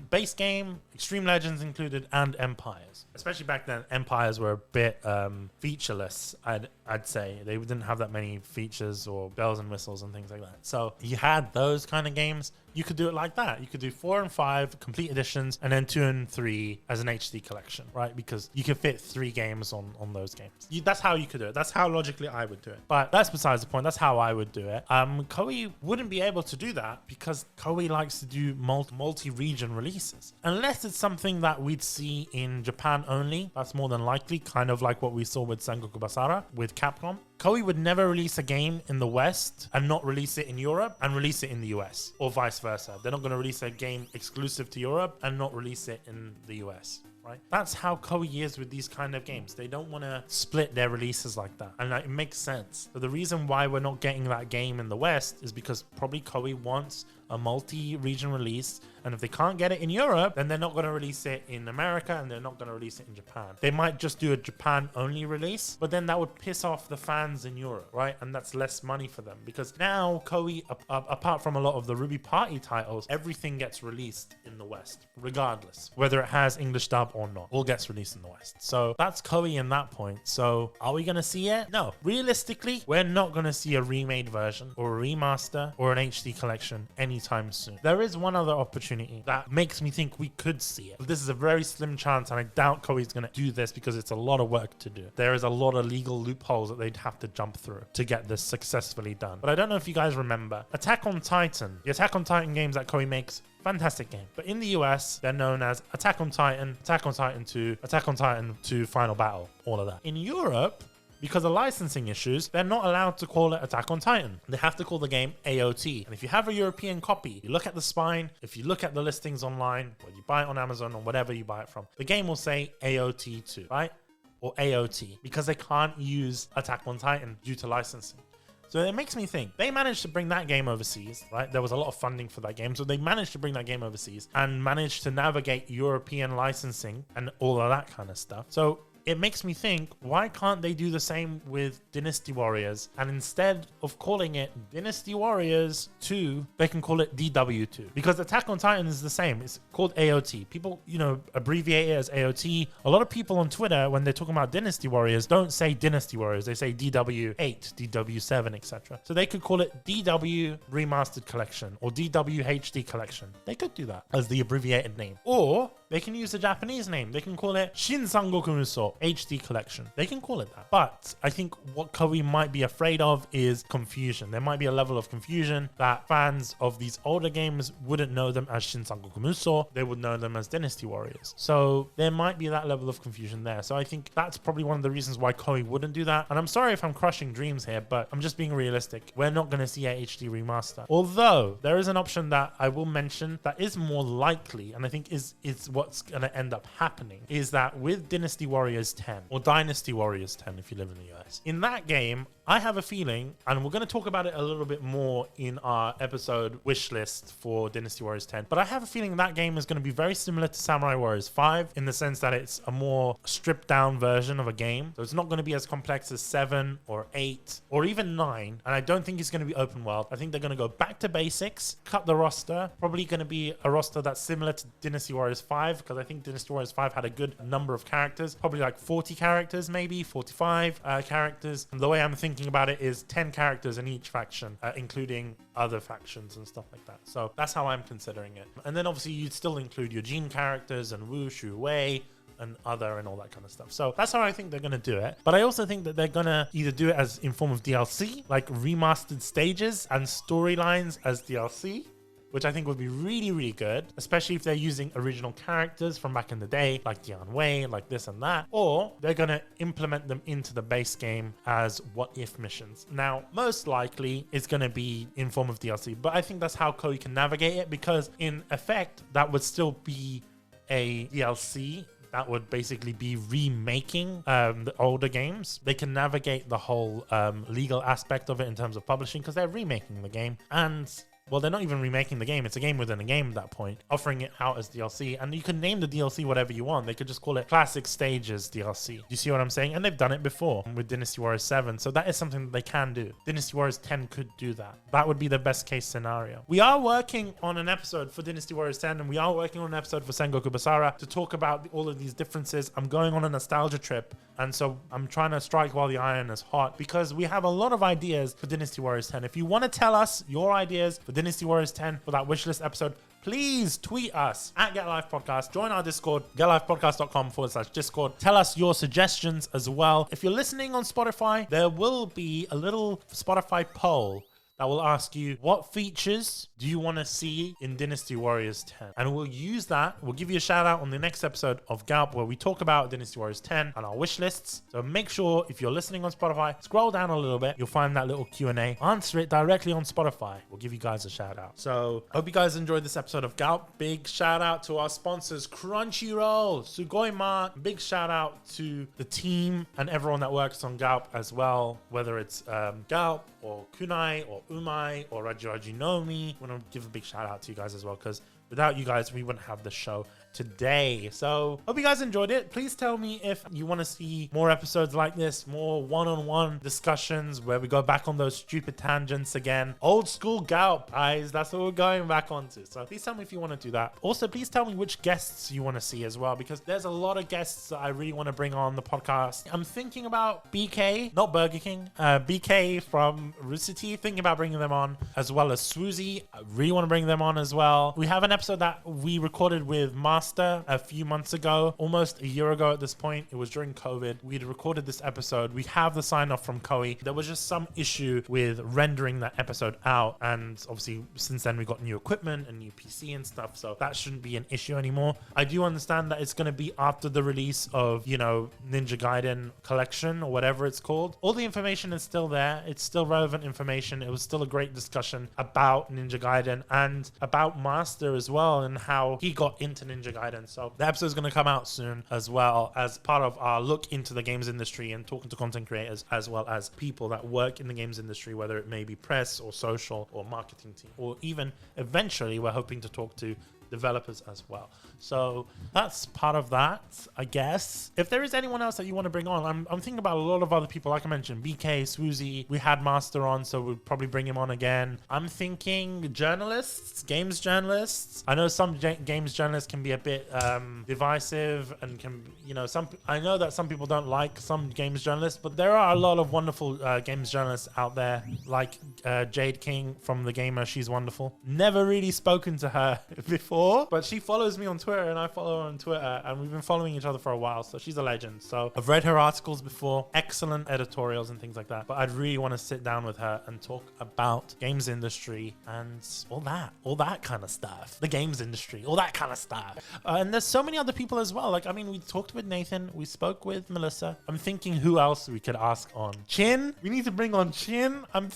base game, Extreme Legends included, and Empires. Especially back then, Empires were a bit featureless, I'd say. They didn't have that many features or bells and whistles and things like that. So you had those kind of games. You could do it like that. You could do 4 and 5 complete editions and then 2 and 3 as an HD collection, right? Because you could fit 3 games on those games. That's how you could do it. That's how logically I would do it. But that's besides the point. That's how I would do it. Koei wouldn't be able to do that because Koei likes to do multi-region releases. Unless it's something that we'd see in Japan only. That's more than likely, kind of like what we saw with Sengoku Basara with Capcom. Koei would never release a game in the West and not release it in Europe and release it in the US, or vice versa. They're not going to release a game exclusive to Europe and not release it in the US. Right? That's how Koei is with these kind of games. They don't want to split their releases like that. And it makes sense. But the reason why we're not getting that game in the West is because probably Koei wants a multi-region release. And if they can't get it in Europe, then they're not going to release it in America and they're not going to release it in Japan. They might just do a Japan-only release, but then that would piss off the fans in Europe, right? And that's less money for them because now Koei, apart from a lot of the Ruby Party titles, everything gets released in the West, regardless. Whether it has English dub or not, all gets released in the West. So that's Koei in that point. So are we going to see it? No. Realistically, we're not going to see a remade version or a remaster or an HD collection anytime anytime soon. There is one other opportunity that makes me think we could see it. But this is a very slim chance, and I doubt Koei's going to do this because it's a lot of work to do. There is a lot of legal loopholes that they'd have to jump through to get this successfully done. But I don't know if you guys remember Attack on Titan. The Attack on Titan games that Koei makes, fantastic game. But in the US, they're known as Attack on Titan, Attack on Titan 2, Attack on Titan 2 Final Battle, all of that. In Europe, because of licensing issues, they're not allowed to call it Attack on Titan. They have to call the game AOT. And if you have a European copy, you look at the spine, if you look at the listings online, or you buy it on Amazon or whatever you buy it from, the game will say AOT 2, right? Or AOT, because they can't use Attack on Titan due to licensing. So it makes me think, they managed to bring that game overseas, right? There was a lot of funding for that game. So they managed to bring that game overseas and managed to navigate European licensing and all of that kind of stuff. So it makes me think, why can't they do the same with Dynasty Warriors? And instead of calling it Dynasty Warriors 2, they can call it DW2. Because Attack on Titan is the same. It's called AOT. People, abbreviate it as AOT. A lot of people on Twitter, when they're talking about Dynasty Warriors, don't say Dynasty Warriors. They say DW8, DW7, etc. So they could call it DW Remastered Collection or DW HD Collection. They could do that as the abbreviated name. Or they can use the Japanese name. They can call it Shin Sangoku Musou HD Collection. They can call it that. But I think what Koei might be afraid of is confusion. There might be a level of confusion that fans of these older games wouldn't know them as Shin Sangoku Musou. They would know them as Dynasty Warriors. So there might be that level of confusion there. So I think that's probably one of the reasons why Koei wouldn't do that. And I'm sorry if I'm crushing dreams here, but I'm just being realistic. We're not going to see a HD remaster. Although there is an option that I will mention that is more likely, and I think is what's going to end up happening, is that with Dynasty Warriors 10 or Dynasty Warriors 10 if you live in the US, in that game I have a feeling, and we're going to talk about it a little bit more in our episode wish list for Dynasty Warriors 10, but I have a feeling that game is going to be very similar to Samurai Warriors 5 in the sense that it's a more stripped down version of a game. So it's not going to be as complex as 7 or 8 or even 9, and I don't think it's going to be open world. I think they're going to go back to basics, cut the roster, probably going to be a roster that's similar to Dynasty Warriors 5, because I think Dynasty Warriors 5 had a good number of characters, probably like 40 characters, maybe 45 characters. And the way I'm thinking about it is 10 characters in each faction, including other factions and stuff like that. So that's how I'm considering it. And then obviously you'd still include your Jin characters and Wu, Shu Wei, and other and all that kind of stuff. So that's how I think they're going to do it. But I also think that they're going to either do it as in form of DLC, like remastered stages and storylines as DLC, which I think would be really, really good, especially if they're using original characters from back in the day, like Dian Wei, like this and that, or they're going to implement them into the base game as what-if missions. Now, most likely, it's going to be in form of DLC, but I think that's how Koei can navigate it, because in effect, that would still be a DLC that would basically be remaking the older games. They can navigate the whole legal aspect of it in terms of publishing, because they're remaking the game, and well, they're not even remaking the game. It's a game within a game at that point, offering it out as DLC. And you can name the DLC whatever you want. They could just call it Classic Stages DLC. Do you see what I'm saying? And they've done it before with Dynasty Warriors 7. So that is something that they can do. Dynasty Warriors 10 could do that. That would be the best case scenario. We are working on an episode for Dynasty Warriors 10, and we are working on an episode for Sengoku Basara to talk about all of these differences. I'm going on a nostalgia trip, and so I'm trying to strike while the iron is hot, because we have a lot of ideas for Dynasty Warriors 10. If you want to tell us your ideas for Dynasty Warriors 10 for that wishlist episode, please tweet us at Get Life Podcast. Join our Discord, getlifepodcast.com/Discord. Tell us your suggestions as well. If you're listening on Spotify, there will be a little Spotify poll that will ask you, what features do you want to see in Dynasty Warriors 10? And we'll use that. We'll give you a shout out on the next episode of GALP, where we talk about Dynasty Warriors 10 and our wish lists. So make sure, if you're listening on Spotify, scroll down a little bit. You'll find that little Q&A. Answer it directly on Spotify. We'll give you guys a shout out. So hope you guys enjoyed this episode of GALP. Big shout out to our sponsors, Crunchyroll, Sugoima. Big shout out to the team and everyone that works on GALP as well, whether it's GALP or Kunai or Umai or Raji Nomi. I want to give a big shout out to you guys as well, because without you guys, we wouldn't have the show today. So hope you guys enjoyed it. Please tell me if you want to see more episodes like this, more one-on-one discussions where we go back on those stupid tangents again. Old school GALP, guys. That's what we're going back onto. So please tell me if you want to do that. Also, please tell me which guests you want to see as well, because there's a lot of guests that I really want to bring on the podcast. I'm thinking about BK, not Burger King, BK from Rooster Teeth, thinking about bringing them on, as well as Swoozy. I really want to bring them on as well. We have an episode that we recorded with Master a few months ago, almost a year ago at this point. It was during COVID. We'd recorded this episode. We have the sign off from Koei. There was just some issue with rendering that episode out, and obviously since then we got new equipment and new PC and stuff, so that shouldn't be an issue anymore. I do understand that it's going to be after the release of, you know, Ninja Gaiden Collection or whatever it's called. All the information is still there. It's still relevant information. It was still a great discussion about Ninja Gaiden and about Master as well, and how he got into Ninja Gaiden. So the episode is going to come out soon, as well as part of our look into the games industry and talking to content creators as well as people that work in the games industry, whether it may be press or social or marketing team, or even eventually we're hoping to talk to developers as well. So that's part of that, I guess. If there is anyone else that you want to bring on, I'm thinking about a lot of other people. Like I mentioned, BK, Swoozy, we had Master on, so we'll probably bring him on again. I'm thinking journalists, games journalists. I know some games journalists can be a bit divisive and can, you know, I know that some people don't like some games journalists, but there are a lot of wonderful games journalists out there, like Jade King from The Gamer. She's wonderful. Never really spoken to her before, but she follows me on Twitter and I follow her on Twitter, and we've been following each other for a while, so she's a legend. So I've read her articles before, excellent editorials and things like that, but I'd really want to sit down with her and talk about games industry and all that kind of stuff. The games industry, all that kind of stuff. And there's so many other people as well. Like, I mean, we talked with Nathan, we spoke with Melissa. I'm thinking who else we could ask on. Chin, we need to bring on Chin. I'm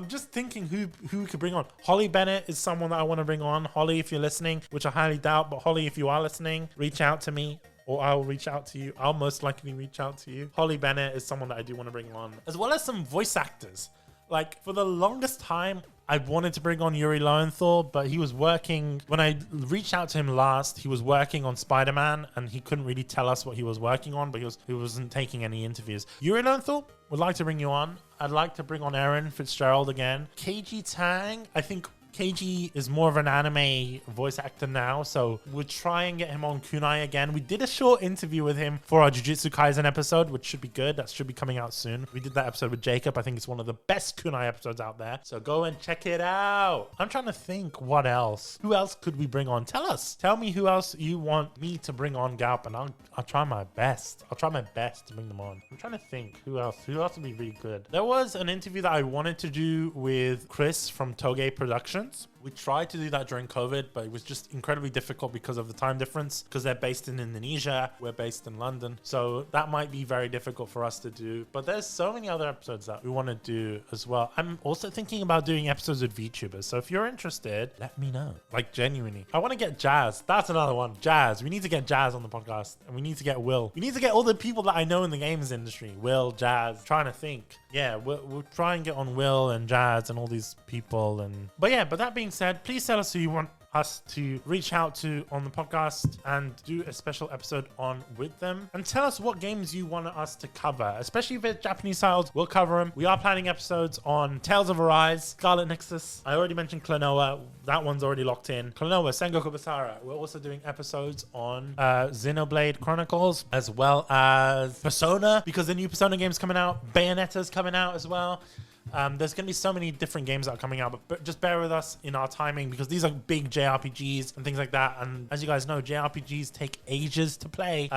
just thinking who we could bring on. Holly Bennett is someone that I want to bring on. Holly, if you're listening, which I highly doubt, but Holly, if you are listening, reach out to me, or I'll reach out to you. I'll most likely reach out to you. Holly Bennett is someone that I do want to bring on, as well as some voice actors. Like, for the longest time, I wanted to bring on Yuri Lowenthal, but he was working, when I reached out to him last, he was working on Spider-Man, and he couldn't really tell us what he was working on, but he wasn't taking any interviews. Yuri Lowenthal, would like to bring you on. I'd like to bring on Aaron Fitzgerald again. KG Tang, I think KG is more of an anime voice actor now, so we'll try and get him on Kunai again. We did a short interview with him for our Jujutsu Kaisen episode, which should be good. That should be coming out soon. We did that episode with Jacob. I think it's one of the best Kunai episodes out there, so go and check it out. I'm trying to think what else. Who else could we bring on? Tell us. Tell me who else you want me to bring on, GALP, and I'll try my best. I'll try my best to bring them on. I'm trying to think who else would be really good. There was an interview that I wanted to do with Chris from Toge Productions. We tried to do that during COVID, but it was just incredibly difficult because of the time difference, because they're based in Indonesia, we're based in London. So that might be very difficult for us to do, but there's so many other episodes that we want to do as well. I'm also thinking about doing episodes with VTubers. So if you're interested, let me know. Like, genuinely. I want to get Jazz. That's another one. Jazz. We need to get Jazz on the podcast, and we need to get Will. We need to get all the people that I know in the games industry. Will, Jazz. Trying to think. Yeah, we'll try and get on Will and Jazz and all these people. But that being said, please tell us who you want us to reach out to on the podcast and do a special episode on with them, and tell us what games you want us to cover, especially if it's Japanese titles. We'll cover them. We are planning episodes on Tales of Arise, Scarlet Nexus. I already mentioned Klonoa. That one's already locked in. Klonoa, Sengoku Basara. We're also doing episodes on Xenoblade Chronicles, as well as Persona, because the new Persona game's coming out. Bayonetta's coming out as well. There's going to be so many different games that are coming out, but just bear with us in our timing, because these are big JRPGs and things like that. And as you guys know, JRPGs take ages to play.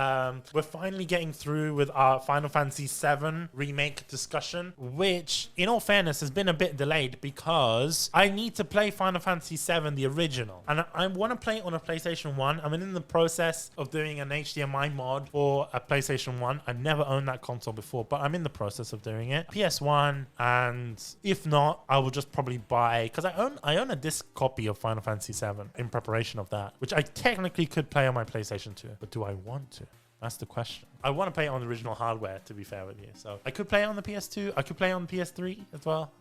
We're finally getting through with our Final Fantasy VII remake discussion, which, in all fairness, has been a bit delayed because I need to play Final Fantasy VII, the original. And I want to play it on a PlayStation 1. I'm in the process of doing an HDMI mod for a PlayStation 1. I've never owned that console before, but I'm in the process of doing it. PS1, and if not, I will just probably buy, because I own a disc copy of Final Fantasy VII in preparation of that, which I technically could play on my PlayStation 2, but do I want to? That's the question. I want to play it on the original hardware, to be fair with you. So I could play it on the PS2. I could play it on the PS3 as well.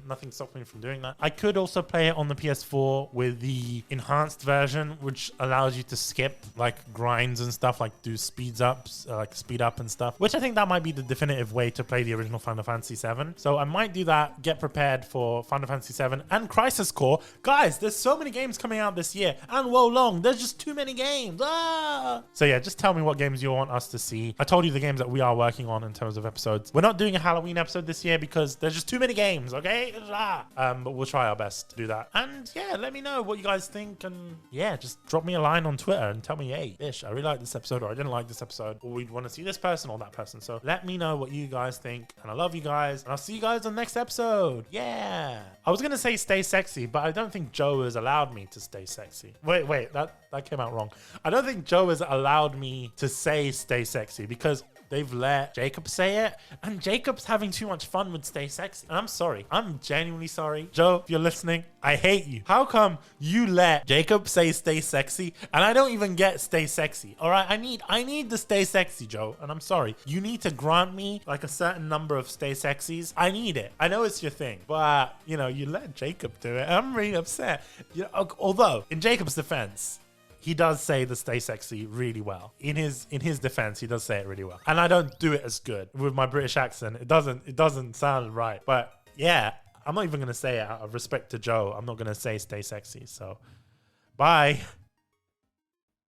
Nothing stopped me from doing that. I could also play it on the PS4 with the enhanced version, which allows you to skip like grinds and stuff, like do speed up and stuff, which I think that might be the definitive way to play the original Final Fantasy VII. So I might do that, get prepared for Final Fantasy VII and Crisis Core. Guys, there's so many games coming out this year, and whoa long, there's just too many games. So yeah, just tell me what games you want us to see. I told you the games that we are working on in terms of episodes. We're not doing a Halloween episode this year because there's just too many games, okay? But we'll try our best to do that. And yeah, let me know what you guys think, and yeah, just drop me a line on Twitter and tell me, hey, Bish, I really like this episode, or I didn't like this episode, or we'd want to see this person or that person. So let me know what you guys think, and I love you guys, and I'll see you guys on the next episode. Yeah. I was gonna say stay sexy, but I don't think Joe has allowed me to stay sexy. Wait, that came out wrong. I don't think Joe has allowed me to say stay sexy because they've let Jacob say it, and Jacob's having too much fun with stay sexy. And I'm sorry. I'm genuinely sorry. Joe, if you're listening, I hate you. How come you let Jacob say stay sexy and I don't even get stay sexy? All right, I need the stay sexy, Joe, and I'm sorry. You need to grant me like a certain number of stay sexies. I need it. I know it's your thing, but you know, you let Jacob do it. I'm really upset. You know, although in Jacob's defense, he does say the stay sexy really well. In his defense, he does say it really well. And I don't do it as good with my British accent. It doesn't sound right. But yeah, I'm not even going to say it out of respect to Joe. I'm not going to say stay sexy. So bye.